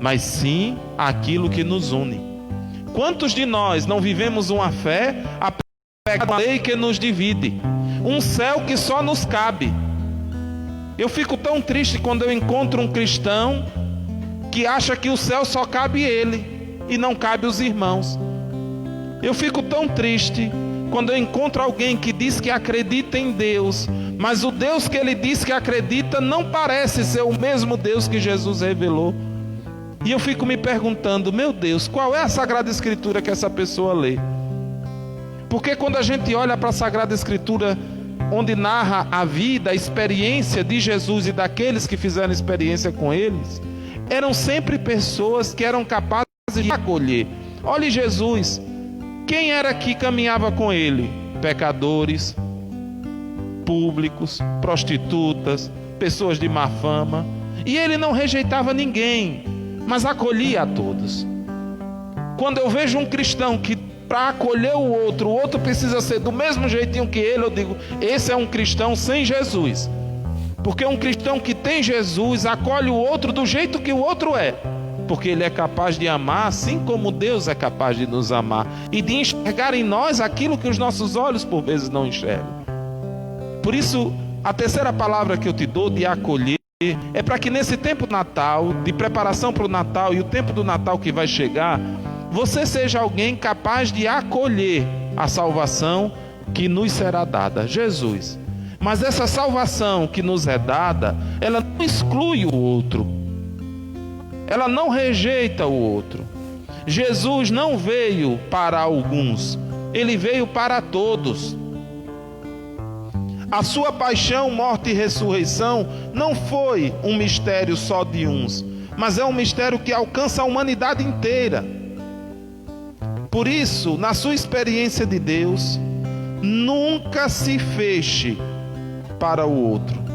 mas sim àquilo que nos une. Quantos de nós não vivemos uma fé apegada a uma lei que nos divide? Um céu que só nos cabe. Eu fico tão triste quando eu encontro um cristão que acha que o céu só cabe ele e não cabe os irmãos. Eu fico tão triste quando eu encontro alguém que diz que acredita em Deus, mas o Deus que ele diz que acredita não parece ser o mesmo Deus que Jesus revelou. E eu fico me perguntando, meu Deus, qual é a Sagrada Escritura que essa pessoa lê? Porque quando a gente olha para a Sagrada Escritura, onde narra a vida, a experiência de Jesus e daqueles que fizeram experiência com eles, eram sempre pessoas que eram capazes de acolher. Olhe Jesus, quem era que caminhava com ele? Pecadores, públicos, prostitutas, pessoas de má fama. E ele não rejeitava ninguém, mas acolhia a todos. Quando eu vejo um cristão que para acolher o outro precisa ser do mesmo jeitinho que ele, eu digo, esse é um cristão sem Jesus. Porque um cristão que tem Jesus acolhe o outro do jeito que o outro é. Porque ele é capaz de amar assim como Deus é capaz de nos amar. E de enxergar em nós aquilo que os nossos olhos por vezes não enxergam. Por isso, a terceira palavra que eu te dou de acolher é para que nesse tempo do Natal, de preparação para o Natal e o tempo do Natal que vai chegar, você seja alguém capaz de acolher a salvação que nos será dada, Jesus. Mas essa salvação que nos é dada, ela não exclui o outro. Ela não rejeita o outro. Jesus não veio para alguns, ele veio para todos. A sua paixão, morte e ressurreição não foi um mistério só de uns, mas é um mistério que alcança a humanidade inteira. Por isso, na sua experiência de Deus, nunca se feche para o outro.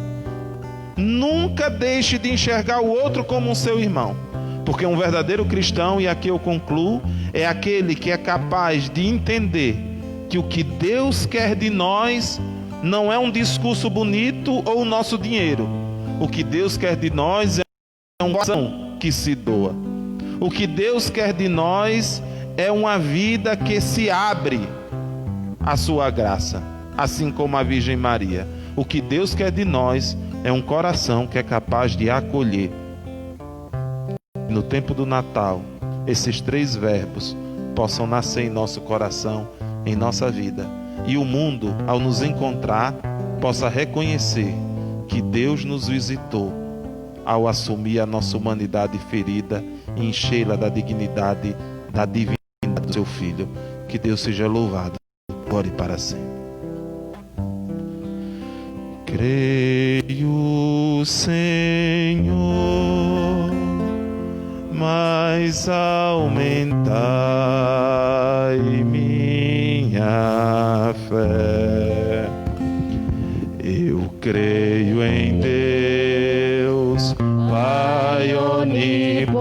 Nunca deixe de enxergar o outro como um seu irmão. Porque um verdadeiro cristão, e aqui eu concluo, é aquele que é capaz de entender que o que Deus quer de nós não é um discurso bonito ou o nosso dinheiro. O que Deus quer de nós é um coração que se doa. O que Deus quer de nós é uma vida que se abre à sua graça, assim como a Virgem Maria. O que Deus quer de nós é um coração que é capaz de acolher. No tempo do Natal, esses 3 verbos possam nascer em nosso coração, em nossa vida. E o mundo, ao nos encontrar, possa reconhecer que Deus nos visitou ao assumir a nossa humanidade ferida e enchê-la da dignidade, da divindade do seu Filho. Que Deus seja louvado, agora e para sempre. Creio, Senhor, mas aumentai minha fé. Eu creio em Deus, Pai onipotente,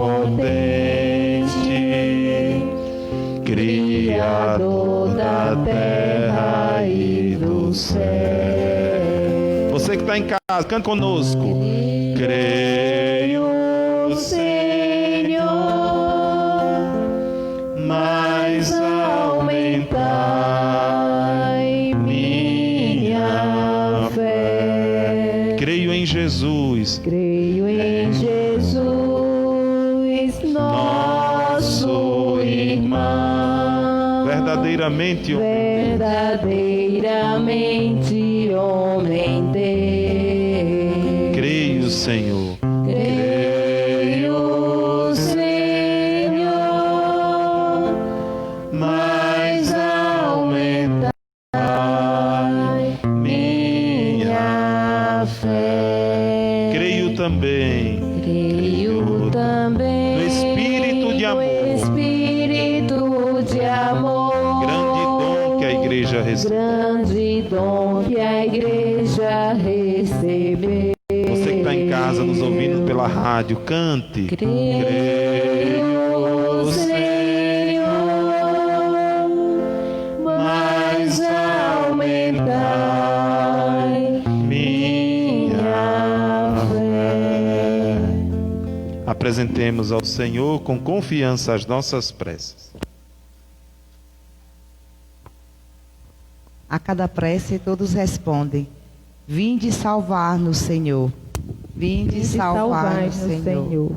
Criador da terra e do céu. Você que está em casa, canta conosco. Creio, Senhor, mas aumentai minha fé. Creio em Jesus. Creio em Jesus, nosso irmão. Verdadeiramente homem Deus. Creio, Senhor. Creio, Senhor, mas aumentai minha fé. Creio também Creio também no Espírito de amor, no Espírito de amor, grande dom que a Igreja recebeu. grande dom que a Igreja recebeu. Você que está em casa nos ouvindo pela rádio, cante. Creio, Senhor, mas aumentai minha fé. Apresentemos ao Senhor com confiança as nossas preces. A cada prece todos respondem: vinde salvar-nos, Senhor. Vinde salvar-nos, Senhor.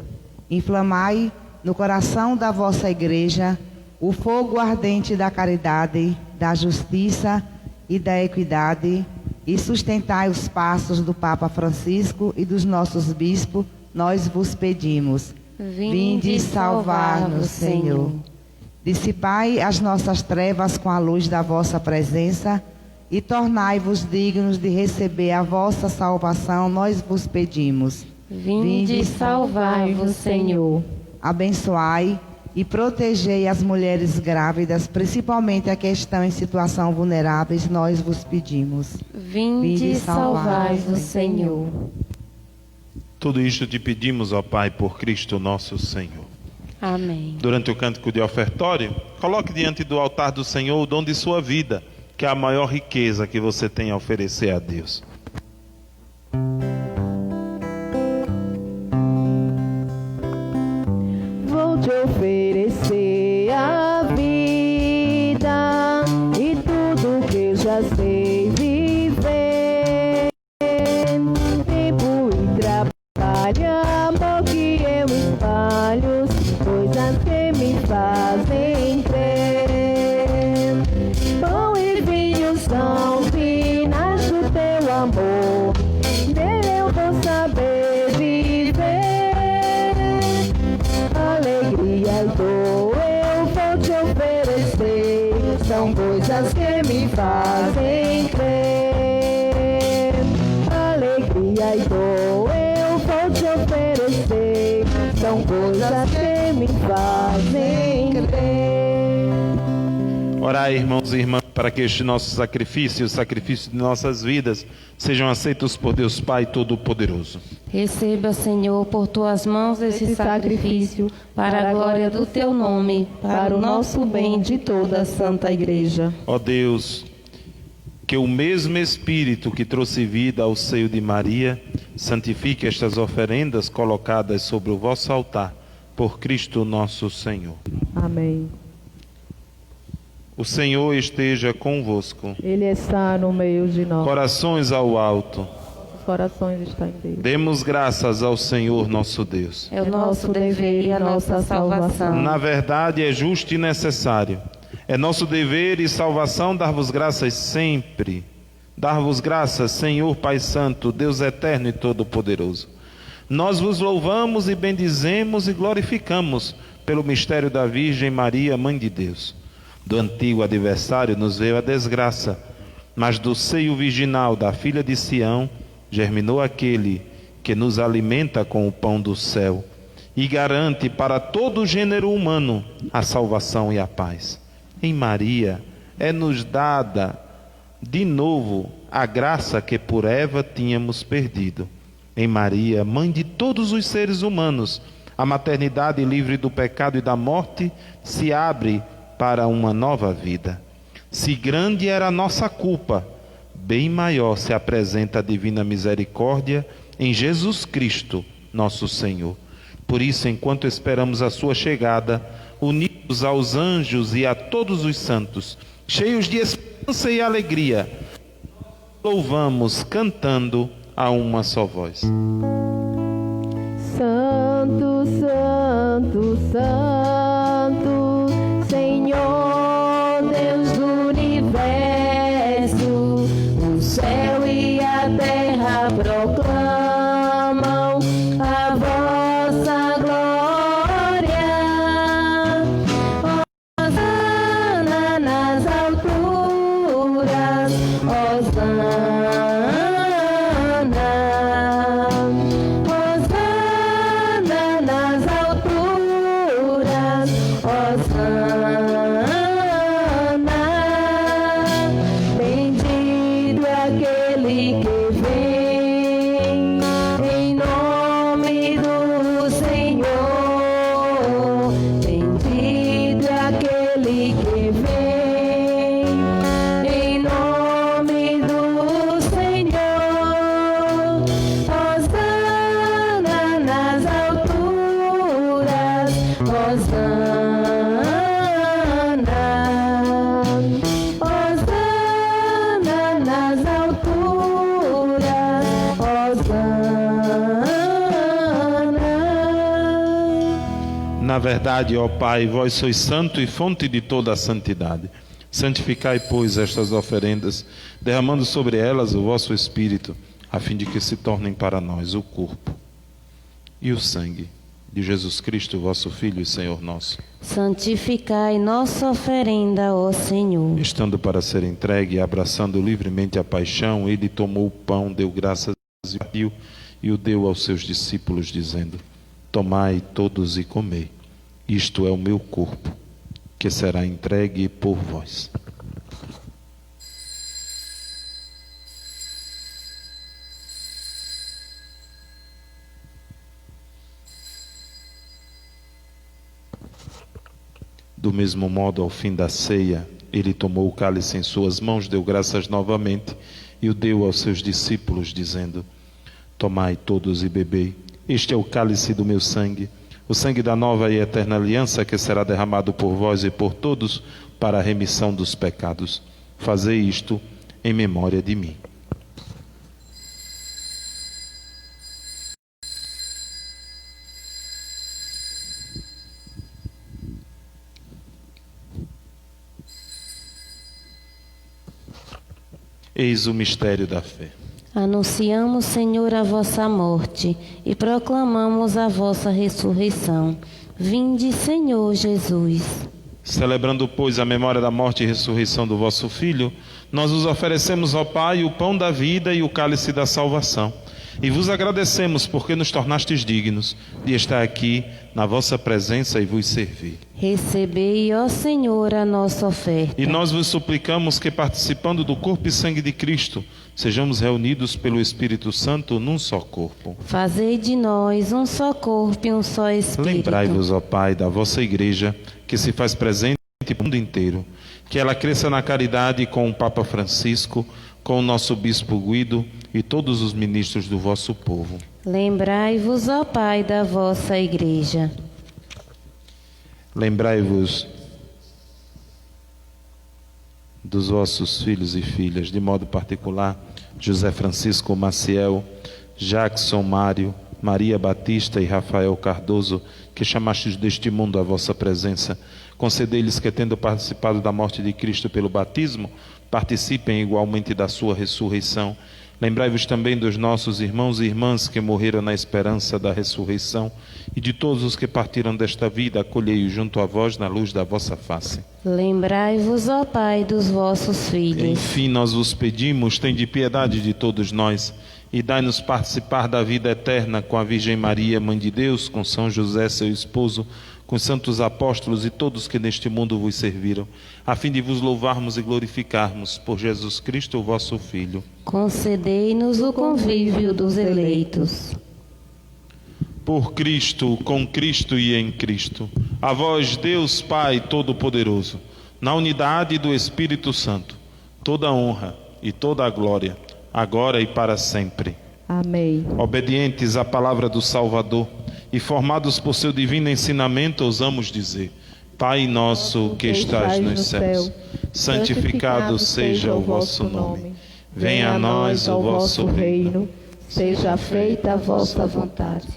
Inflamai no coração da vossa Igreja o fogo ardente da caridade, da justiça e da equidade, e sustentai os passos do Papa Francisco e dos nossos bispos, nós vos pedimos. Vinde salvar-nos, Senhor. Dissipai as nossas trevas com a luz da vossa presença e tornai-vos dignos de receber a vossa salvação, nós vos pedimos. Vinde salvar-vos, Senhor. Abençoai e protegei as mulheres grávidas, principalmente a que estão em situação vulneráveis, nós vos pedimos. Vinde salvar-vos, Senhor. Tudo isto te pedimos, ó Pai, por Cristo nosso Senhor. Amém. Durante o cântico de ofertório, coloque diante do altar do Senhor o dom de sua vida, que é a maior riqueza que você tem a oferecer a Deus. Vou te oferecer a vida e tudo que eu já sei viver. Tempo e trabalho, amor que eu espalho, coisas que me fazem crer. Pão e vinho são vinhos do teu amor, nele eu vou saber viver. Alegria e dor eu vou te oferecer, são coisas que me fazem crer. Alegria e dor eu vou te oferecer, são coisas que me fazem crer. Orai, irmãos e irmãs, para que este nosso sacrifício, o sacrifício de nossas vidas, sejam aceitos por Deus Pai Todo-Poderoso. Receba, Senhor, por tuas mãos esse sacrifício, para a glória do teu nome, para o nosso bem de toda a Santa Igreja. Ó Deus, que o mesmo Espírito que trouxe vida ao seio de Maria, santifique estas oferendas colocadas sobre o vosso altar, por Cristo nosso Senhor. Amém. O Senhor esteja convosco. Ele está no meio de nós. Corações ao alto. Os corações estão em Deus. Demos graças ao Senhor nosso Deus. É o nosso dever e a nossa salvação. Na verdade, é justo e necessário. É nosso dever e salvação dar-vos graças sempre. Dar-vos graças, Senhor Pai Santo, Deus eterno e todo-poderoso. Nós vos louvamos e bendizemos e glorificamos pelo mistério da Virgem Maria, Mãe de Deus. Do antigo adversário nos veio a desgraça, mas do seio virginal da filha de Sião germinou aquele que nos alimenta com o pão do céu e garante para todo o gênero humano a salvação e a paz. Em Maria é-nos dada de novo a graça que por Eva tínhamos perdido. Em Maria, mãe de todos os seres humanos, a maternidade livre do pecado e da morte se abre para uma nova vida. Se grande era a nossa culpa, bem maior se apresenta a divina misericórdia em Jesus Cristo, nosso Senhor. Por isso, enquanto esperamos a sua chegada, unidos aos anjos e a todos os santos, cheios de esperança e alegria, louvamos cantando a uma só voz. Santo, Santo, Santo, Senhor Deus do universo, o céu e a terra proclamam a voz Na verdade, ó Pai, vós sois santo e fonte de toda a santidade. Santificai, pois, estas oferendas, derramando sobre elas o vosso Espírito, a fim de que se tornem para nós o corpo e o sangue de Jesus Cristo, vosso Filho e Senhor nosso. Santificai nossa oferenda, ó Senhor. Estando para ser entregue e abraçando livremente a paixão, ele tomou o pão, deu graças e partiu, e o deu aos seus discípulos, dizendo: Tomai todos e comei, isto é o meu corpo, que será entregue por vós. Do mesmo modo, ao fim da ceia, ele tomou o cálice em suas mãos, deu graças novamente e o deu aos seus discípulos, dizendo: Tomai todos e bebei, este é o cálice do meu sangue, o sangue da nova e eterna aliança, que será derramado por vós e por todos para a remissão dos pecados. Fazei isto em memória de mim. Eis o mistério da fé. Anunciamos, Senhor, a vossa morte e proclamamos a vossa ressurreição. Vinde, Senhor Jesus. Celebrando, pois, a memória da morte e ressurreição do vosso Filho, nós vos oferecemos ao Pai o pão da vida e o cálice da salvação. E vos agradecemos porque nos tornastes dignos de estar aqui na vossa presença e vos servir. Recebei, ó Senhor, a nossa oferta. E nós vos suplicamos que, participando do corpo e sangue de Cristo, sejamos reunidos pelo Espírito Santo num só corpo. Fazei de nós um só corpo e um só Espírito. Lembrai-vos, ó Pai, da vossa Igreja, que se faz presente no mundo inteiro, que ela cresça na caridade com o Papa Francisco, com o nosso Bispo Guido e todos os ministros do vosso povo. Lembrai-vos, ó Pai, da vossa Igreja. Lembrai-vos dos vossos filhos e filhas, de modo particular, José Francisco Maciel, Jackson Mário, Maria Batista e Rafael Cardoso, que chamastes deste mundo à vossa presença. Concedei-lhes que, tendo participado da morte de Cristo pelo batismo, participem igualmente da sua ressurreição. Lembrai-vos também dos nossos irmãos e irmãs que morreram na esperança da ressurreição, e de todos os que partiram desta vida, acolhei-os junto a vós na luz da vossa face. Lembrai-vos, ó Pai, dos vossos filhos. Enfim, nós vos pedimos, tende piedade de todos nós, e dai-nos participar da vida eterna com a Virgem Maria, Mãe de Deus, com São José, seu esposo, com os santos apóstolos e todos que neste mundo vos serviram, a fim de vos louvarmos e glorificarmos por Jesus Cristo, o vosso Filho. Concedei-nos o convívio dos eleitos. Por Cristo, com Cristo e em Cristo, a vós, Deus Pai Todo-Poderoso, na unidade do Espírito Santo, toda a honra e toda a glória, agora e para sempre. Amém. Obedientes à palavra do Salvador e formados por seu divino ensinamento, ousamos dizer: Pai nosso que estás nos céus, santificado seja o vosso nome. Venha a nós o vosso reino. Seja feita a vossa vontade,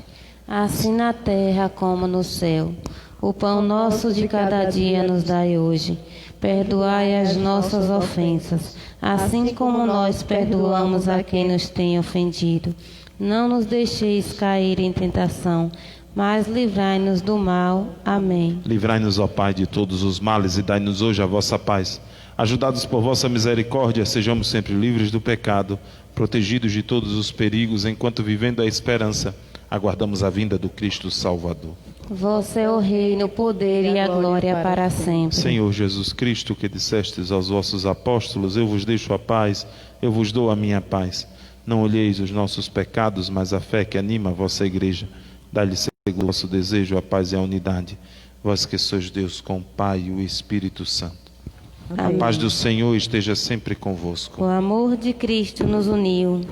assim na terra como no céu. O pão nosso de cada dia nos dai hoje. Perdoai as nossas ofensas, assim como nós perdoamos a quem nos tem ofendido. Não nos deixeis cair em tentação, mas livrai-nos do mal. Amém. Livrai-nos, ó Pai, de todos os males e dai-nos hoje a vossa paz. Ajudados por vossa misericórdia, sejamos sempre livres do pecado, protegidos de todos os perigos, enquanto, vivendo a esperança, aguardamos a vinda do Cristo Salvador. Vosso é o reino, o poder e a glória para sempre. Senhor Jesus Cristo, que dissestes aos vossos apóstolos: eu vos deixo a paz, eu vos dou a minha paz. Não olheis os nossos pecados, mas a fé que anima a vossa Igreja. Dá-lhe segundo o vosso desejo a paz e a unidade. Vós que sois Deus com o Pai e o Espírito Santo. Amém. A paz do Senhor esteja sempre convosco. O amor de Cristo nos uniu.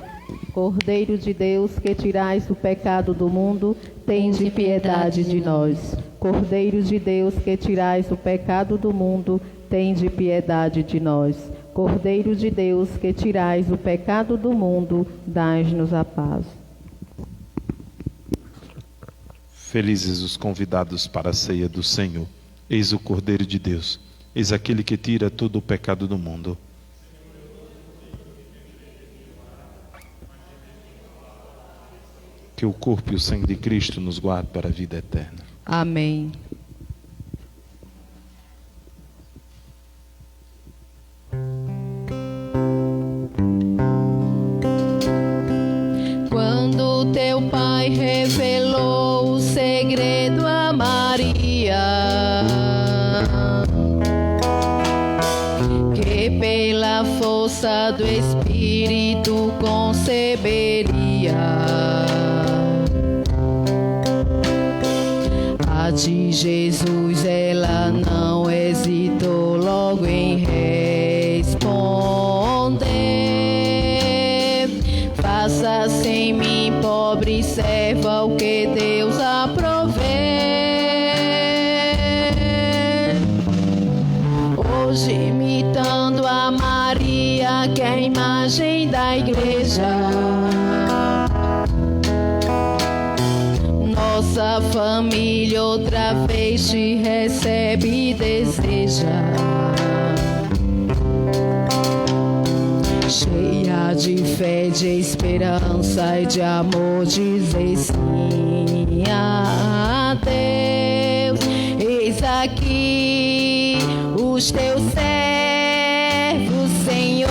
Cordeiro de Deus, que tirais o pecado do mundo, tende piedade de nós. Cordeiro de Deus, que tirais o pecado do mundo, tende piedade de nós. Cordeiro de Deus, que tirais o pecado do mundo, dai-nos a paz. Felizes os convidados para a ceia do Senhor. Eis o Cordeiro de Deus, eis aquele que tira todo o pecado do mundo. Que o corpo e o sangue de Cristo nos guarde para a vida eterna. Amém. Quando teu pai revelou o segredo a Maria, que pela força do Espírito conceberia, a ti Jesus ela não hesitou logo em responder: faça-se em mim, pobre serva, o que Deus aprovê. Hoje, imitando a Maria, que é a imagem da igreja, nossa família outra vez te recebe e deseja. Cheia de fé, de esperança e de amor, dizer sim a Deus. Eis aqui os teus servos, Senhor,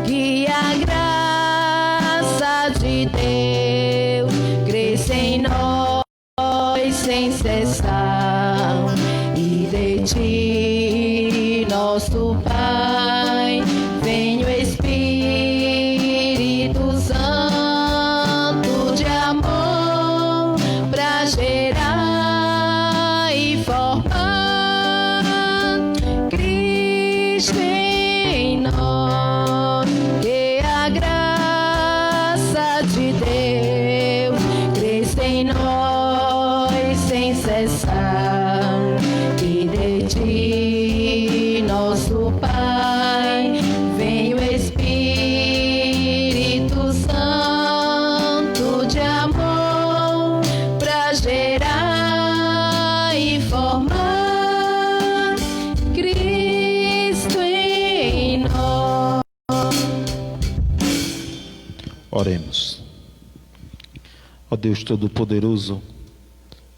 que a graça de Deus cresça em nós sem cessar, e de ti, nosso Pai, vem o Espírito Santo de amor para gerar e formar Cristo em nós. Que a graça de Deus cresça em nós sem cessar, e de ti, nosso Pai, vem o Espírito Santo de amor para gerar e formar Cristo em nós. Oremos. Ó Deus Todo-Poderoso,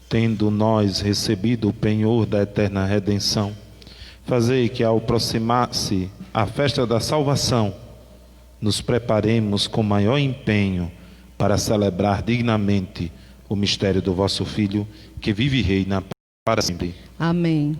tendo nós recebido o penhor da eterna redenção, fazei que, ao aproximar-se a festa da salvação, nos preparemos com maior empenho para celebrar dignamente o mistério do vosso Filho, que vive e reina para sempre. Amém.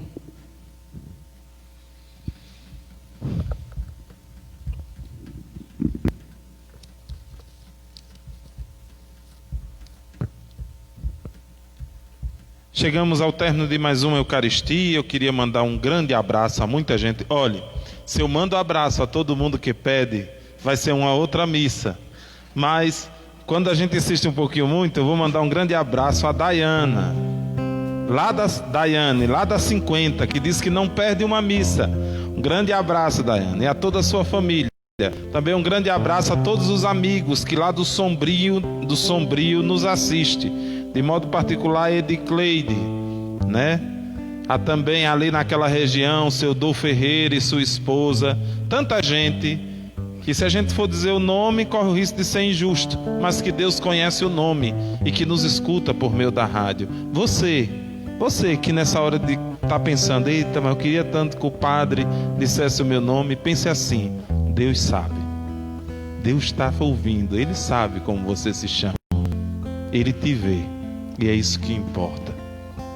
Chegamos ao término de mais uma Eucaristia. Eu queria mandar um grande abraço a muita gente. Olhe, se eu mando abraço a todo mundo que pede, vai ser uma outra missa. Mas, quando a gente insiste um pouquinho muito, eu vou mandar um grande abraço a Daiane, lá da 50, que diz que não perde uma missa. Um grande abraço, Daiane, e a toda a sua família. Também um grande abraço a todos os amigos que lá do Sombrio nos assiste. De modo particular, Edicleide, né? Há também ali naquela região, seu Dô Ferreira e sua esposa. Tanta gente que, se a gente for dizer o nome, corre o risco de ser injusto. Mas que Deus conhece o nome e que nos escuta por meio da rádio. Você que nessa hora de estar pensando: eita, mas eu queria tanto que o padre dissesse o meu nome. Pense assim: Deus sabe. Deus está ouvindo. Ele sabe como você se chama. Ele te vê. E é isso que importa.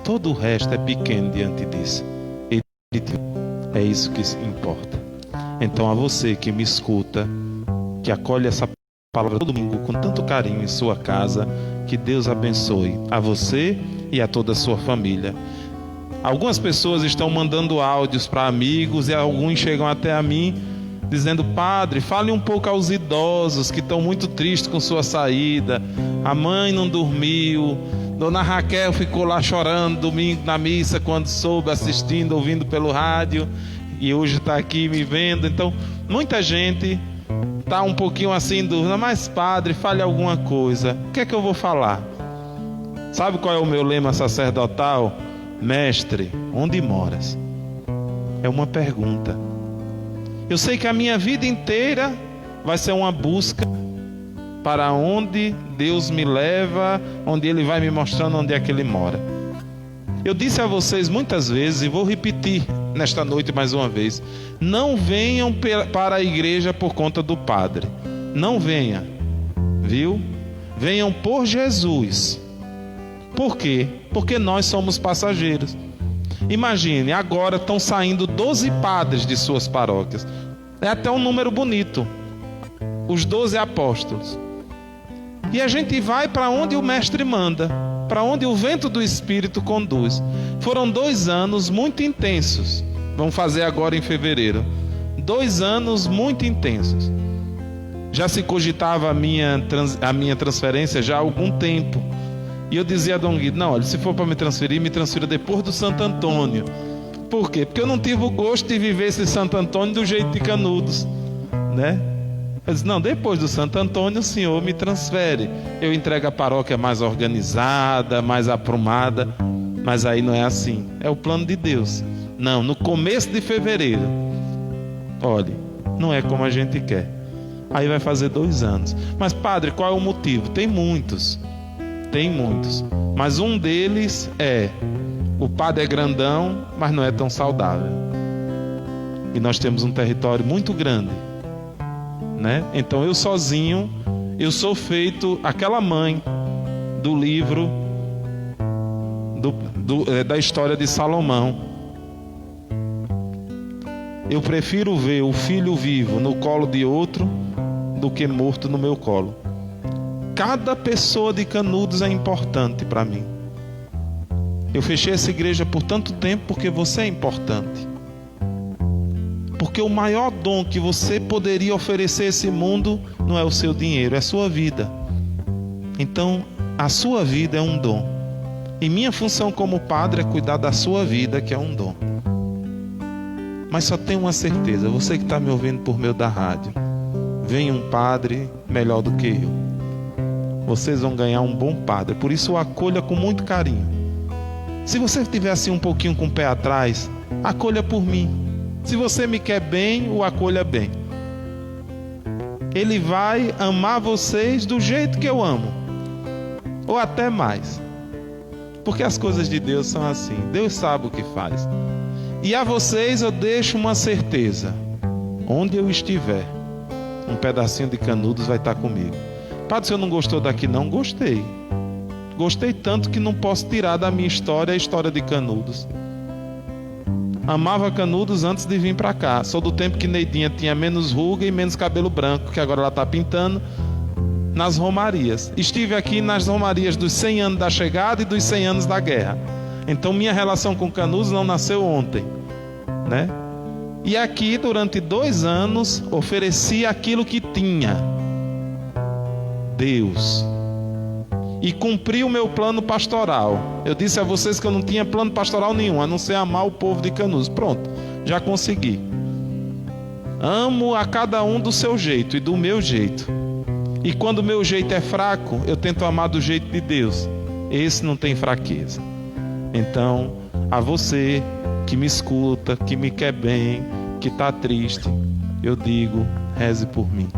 Todo o resto é pequeno diante disso. Ele te vê. É isso que importa. Então, a você que me escuta, que acolhe essa palavra todo domingo com tanto carinho em sua casa, que Deus abençoe a você e a toda a sua família. Algumas pessoas estão mandando áudios para amigos, e alguns chegam até a mim dizendo: padre, fale um pouco aos idosos que estão muito tristes com sua saída. A mãe não dormiu, Dona Raquel ficou lá chorando domingo na missa quando soube, assistindo, ouvindo pelo rádio, e hoje está aqui me vendo. Então, muita gente está um pouquinho assim em dúvida, mas padre, fale alguma coisa, o que é que eu vou falar? Sabe qual é o meu lema sacerdotal? Mestre, onde moras? É uma pergunta. Eu sei que a minha vida inteira vai ser uma busca para onde Deus me leva, onde Ele vai me mostrando onde é que Ele mora. Eu disse a vocês muitas vezes, e vou repetir nesta noite mais uma vez: não venham para a igreja por conta do padre. Não venha, viu? Venham por Jesus. Por quê? Porque nós somos passageiros. Imagine, agora estão saindo 12 padres de suas paróquias. É até um número bonito. Os 12 apóstolos. E a gente vai para onde o mestre manda, para onde o vento do Espírito conduz. Foram 2 anos muito intensos. Vamos fazer agora em fevereiro. 2 anos muito intensos. Já se cogitava a minha transferência já há algum tempo. E eu dizia a Dom Guido: não, olha, se for para me transfira depois do Santo Antônio. Por quê? Porque eu não tive o gosto de viver esse Santo Antônio do jeito de Canudos, né? Eu disse: não, depois do Santo Antônio o senhor me transfere. Eu entrego a paróquia mais organizada, mais aprumada. Mas aí não é assim. É o plano de Deus. Não, no começo de fevereiro. Olha, não é como a gente quer. Aí vai fazer 2 anos. Mas padre, qual é o motivo? Tem muitos. Mas um deles é: o padre é grandão, mas não é tão saudável. E nós temos um território muito grande, né? Então eu sozinho, eu sou feito aquela mãe do livro da história de Salomão. Eu prefiro ver o filho vivo no colo de outro do que morto no meu colo. Cada pessoa de Canudos é importante para mim. Eu fechei essa igreja por tanto tempo porque você é importante. Porque o maior dom que você poderia oferecer a esse mundo não é o seu dinheiro, é a sua vida. Então, a sua vida é um dom. E minha função como padre é cuidar da sua vida, que é um dom. Mas só tenho uma certeza: você que está me ouvindo por meio da rádio, vem um padre melhor do que eu. Vocês vão ganhar um bom padre. Por isso o acolha com muito carinho. Se você estiver assim um pouquinho com o pé atrás, acolha por mim. Se você me quer bem, o acolha bem. Ele vai amar vocês do jeito que eu amo, ou até mais. Porque as coisas de Deus são assim. Deus sabe o que faz. E a vocês eu deixo uma certeza: onde eu estiver, um pedacinho de Canudos vai estar comigo. Padre, o senhor não gostou daqui? Não gostei. Gostei tanto que não posso tirar da minha história a história de Canudos. Amava Canudos antes de vir para cá. Sou do tempo que Neidinha tinha menos ruga e menos cabelo branco, que agora ela está pintando nas romarias. Estive aqui nas romarias dos 100 anos da chegada e dos 100 anos da guerra. Então minha relação com Canudos não nasceu ontem, né? E aqui durante 2 anos ofereci aquilo que tinha, Deus, e cumpri o meu plano pastoral. Eu disse a vocês que eu não tinha plano pastoral nenhum, a não ser amar o povo de Canudos. Pronto, já consegui. Amo a cada um do seu jeito e do meu jeito. E quando o meu jeito é fraco, eu tento amar do jeito de Deus. Esse não tem fraqueza. Então, a você que me escuta, que me quer bem, que está triste, eu digo: reze por mim.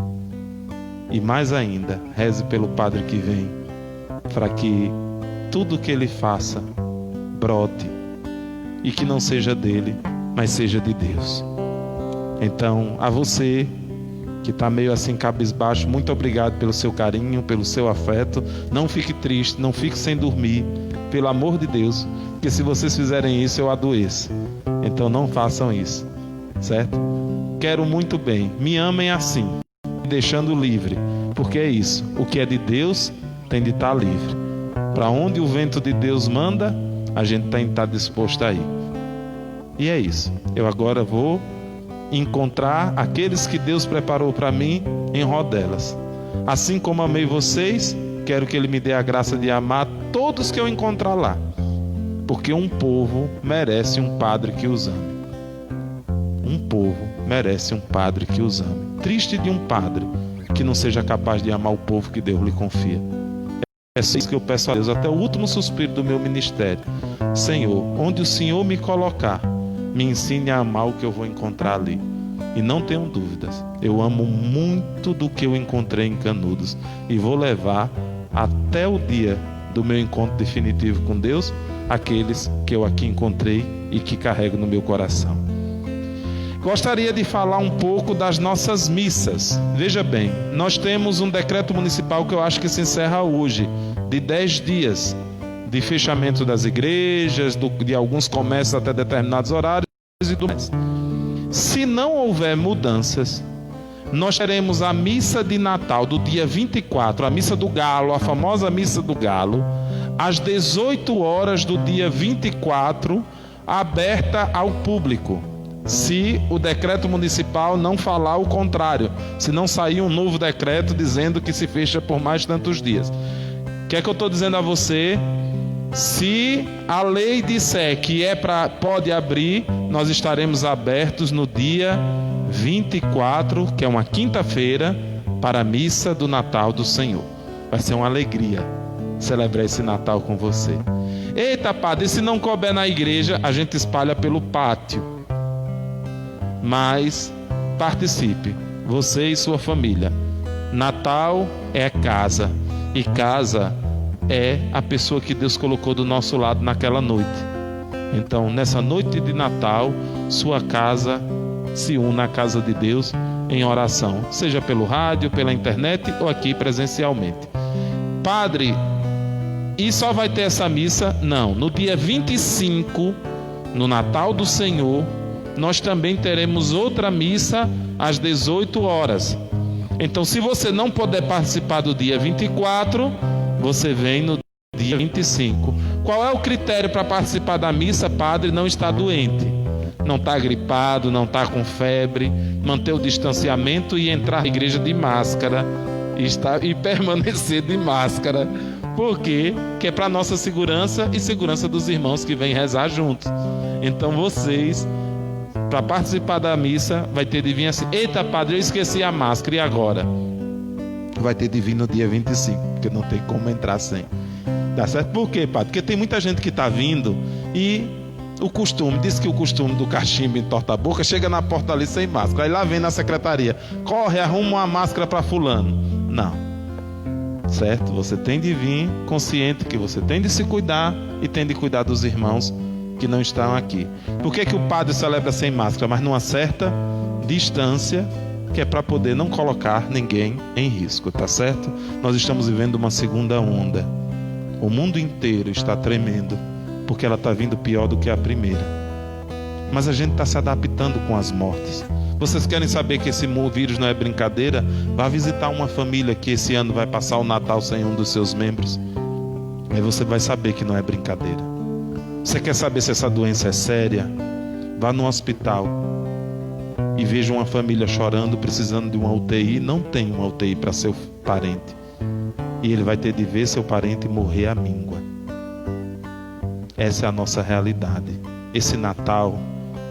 E mais ainda, reze pelo padre que vem, para que tudo que ele faça brote e que não seja dele, mas seja de Deus. Então, a você que está meio assim cabisbaixo, muito obrigado pelo seu carinho, pelo seu afeto. Não fique triste, não fique sem dormir, pelo amor de Deus, porque se vocês fizerem isso eu adoeço. Então não façam isso, certo? Quero muito bem, me amem assim, deixando livre, porque é isso, o que é de Deus tem de estar livre. Para onde o vento de Deus manda, a gente tem que estar disposto a ir. E é isso. Eu agora vou encontrar aqueles que Deus preparou para mim em rodelas. Assim como amei vocês, quero que Ele me dê a graça de amar todos que eu encontrar lá, porque um povo merece um padre que os ame. Um povo merece um padre que os ame. Triste de um padre que não seja capaz de amar o povo que Deus lhe confia. É isso que eu peço a Deus até o último suspiro do meu ministério. Senhor, onde o Senhor me colocar, me ensine a amar o que eu vou encontrar ali. E não tenham dúvidas, eu amo muito do que eu encontrei em Canudos e vou levar até o dia do meu encontro definitivo com Deus aqueles que eu aqui encontrei e que carrego no meu coração. Gostaria de falar um pouco das nossas missas. Veja bem, nós temos um decreto municipal que eu acho que se encerra hoje, de 10 dias de fechamento das igrejas, de alguns comércios até determinados horários e tudo mais. Se não houver mudanças, nós teremos a missa de Natal do dia 24, a missa do Galo, a famosa missa do Galo, às 18 horas do dia 24, aberta ao público. Se o decreto municipal não falar o contrário, se não sair um novo decreto dizendo que se fecha por mais tantos dias. O que é que eu estou dizendo a você? Se a lei disser que pode abrir, nós estaremos abertos no dia 24, que é uma quinta-feira, para a missa do Natal do Senhor. Vai ser uma alegria celebrar esse Natal com você. Eita, padre, se não couber na igreja, a gente espalha pelo pátio. Mas participe, você e sua família. Natal é casa, e casa é a pessoa que Deus colocou do nosso lado naquela noite. Então, nessa noite de Natal, sua casa se une à casa de Deus em oração, seja pelo rádio, pela internet ou aqui presencialmente. Padre, e só vai ter essa missa? Não, no dia 25, no Natal do Senhor, nós também teremos outra missa às 18 horas. Então, se você não puder participar do dia 24, você vem no dia 25. Qual é o critério para participar da missa? Padre, não está doente, não está gripado, não está com febre, manter o distanciamento e entrar na igreja de máscara e permanecer de máscara. Por quê? Que é para nossa segurança e segurança dos irmãos que vêm rezar juntos. Então vocês, para participar da missa, vai ter de vir assim: eita, padre, eu esqueci a máscara, e agora? Vai ter de vir no dia 25, porque não tem como entrar sem. Dá certo? Por quê, padre? Porque tem muita gente que está vindo e diz que o costume do cachimbo entorta a boca, chega na porta ali sem máscara, aí lá vem na secretaria: corre, arruma uma máscara para fulano. Não. Certo? Você tem de vir consciente que você tem de se cuidar e tem de cuidar dos irmãos que não estão aqui. Por que o padre celebra sem máscara, mas numa certa distância, que é para poder não colocar ninguém em risco, tá certo? Nós estamos vivendo uma segunda onda. O mundo inteiro está tremendo, porque ela está vindo pior do que a primeira. Mas a gente está se adaptando com as mortes. Vocês querem saber que esse vírus não é brincadeira? Vá visitar uma família que esse ano vai passar o Natal sem um dos seus membros. Aí você vai saber que não é brincadeira. Você quer saber se essa doença é séria? Vá no hospital e veja uma família chorando, precisando de uma UTI. Não tem uma UTI para seu parente. E ele vai ter de ver seu parente morrer à míngua. Essa é a nossa realidade. Esse Natal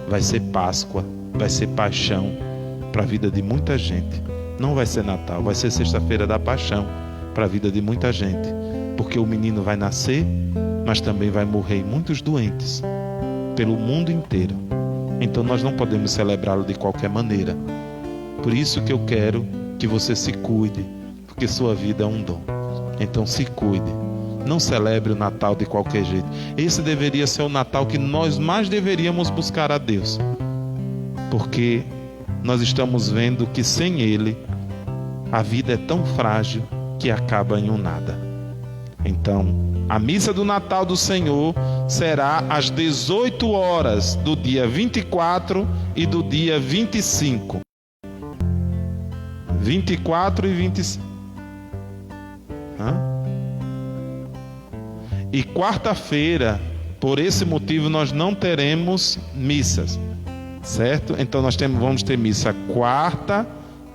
vai ser Páscoa, vai ser paixão para a vida de muita gente. Não vai ser Natal, vai ser sexta-feira da paixão para a vida de muita gente. Porque o menino vai nascer, mas também vai morrer muitos doentes pelo mundo inteiro. Então nós não podemos celebrá-lo de qualquer maneira. Por isso que eu quero que você se cuide, porque sua vida é um dom. Então se cuide. Não celebre o Natal de qualquer jeito. Esse deveria ser o Natal que nós mais deveríamos buscar a Deus. Porque nós estamos vendo que sem Ele, a vida é tão frágil que acaba em um nada. Então, a missa do Natal do Senhor será às 18 horas do dia 24 e do dia 25. 24 e 25. E quarta-feira, por esse motivo, nós não teremos missas, certo? Então nós vamos ter missa quarta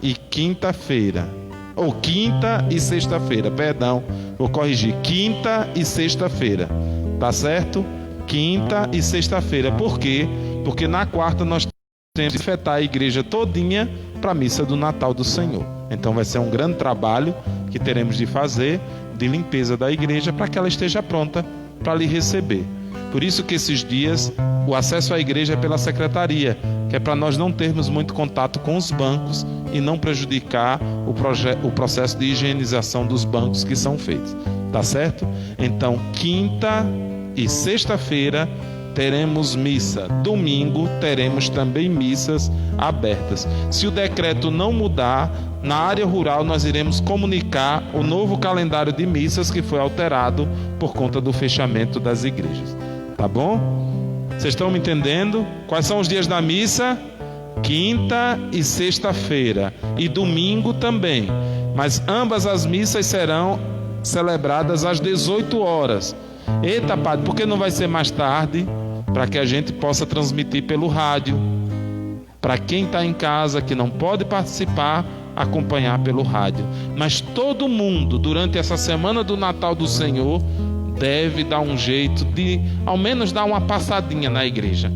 e quinta-feira, ou quinta e sexta-feira, perdão, vou corrigir, quinta e sexta-feira, tá certo? Quinta e sexta-feira. Por quê? Porque na quarta nós temos que afetar a igreja todinha para a missa do Natal do Senhor. Então vai ser um grande trabalho que teremos de fazer de limpeza da igreja para que ela esteja pronta para lhe receber. Por isso que esses dias o acesso à igreja é pela secretaria, que é para nós não termos muito contato com os bancos e não prejudicar o processo de higienização dos bancos que são feitos. Tá certo? Então, quinta e sexta-feira teremos missa. Domingo teremos também missas abertas. Se o decreto não mudar, na área rural nós iremos comunicar o novo calendário de missas que foi alterado por conta do fechamento das igrejas. Tá bom? Vocês estão me entendendo? Quais são os dias da missa? Quinta e sexta-feira. E domingo também. Mas ambas as missas serão celebradas às 18 horas. Eita, padre, por que não vai ser mais tarde? Para que a gente possa transmitir pelo rádio. Para quem está em casa, que não pode participar, acompanhar pelo rádio. Mas todo mundo, durante essa semana do Natal do Senhor, deve dar um jeito de, ao menos, dar uma passadinha na igreja.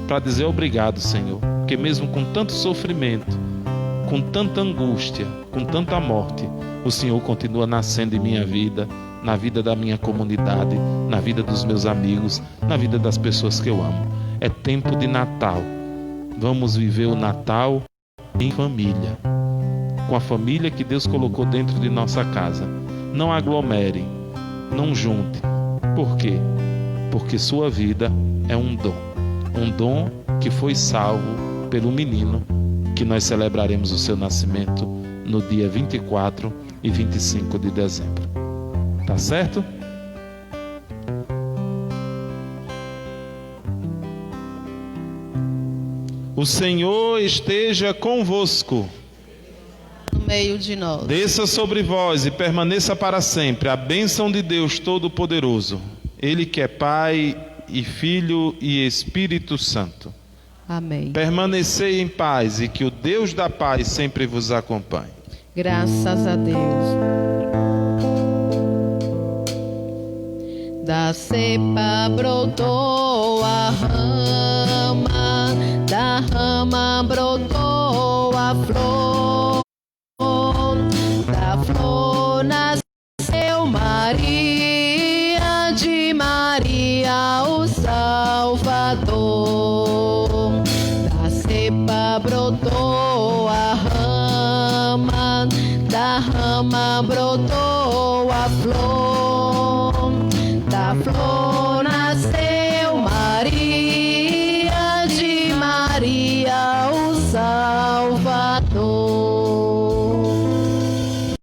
Para dizer obrigado, Senhor. Porque mesmo com tanto sofrimento, com tanta angústia, com tanta morte, o Senhor continua nascendo em minha vida, na vida da minha comunidade, na vida dos meus amigos, na vida das pessoas que eu amo. É tempo de Natal. Vamos viver o Natal em família, com a família que Deus colocou dentro de nossa casa. Não aglomere, não junte. Por quê? Porque sua vida é um dom que foi salvo pelo menino que nós celebraremos o seu nascimento no dia 24 e 25 de dezembro. Tá certo? O Senhor esteja convosco. No meio de nós. Desça sobre vós e permaneça para sempre a bênção de Deus Todo-Poderoso. Ele que é Pai e Filho e Espírito Santo. Amém. Permanecei em paz e que o Deus da paz sempre vos acompanhe. Graças a Deus. Da cepa brotou a rama, da rama brotou a flor, da flor nasceu Maria, de Maria o Salvador. Da cepa brotou a rama, da rama brotou a flor, da flor nasceu Maria, de Maria o Salvador.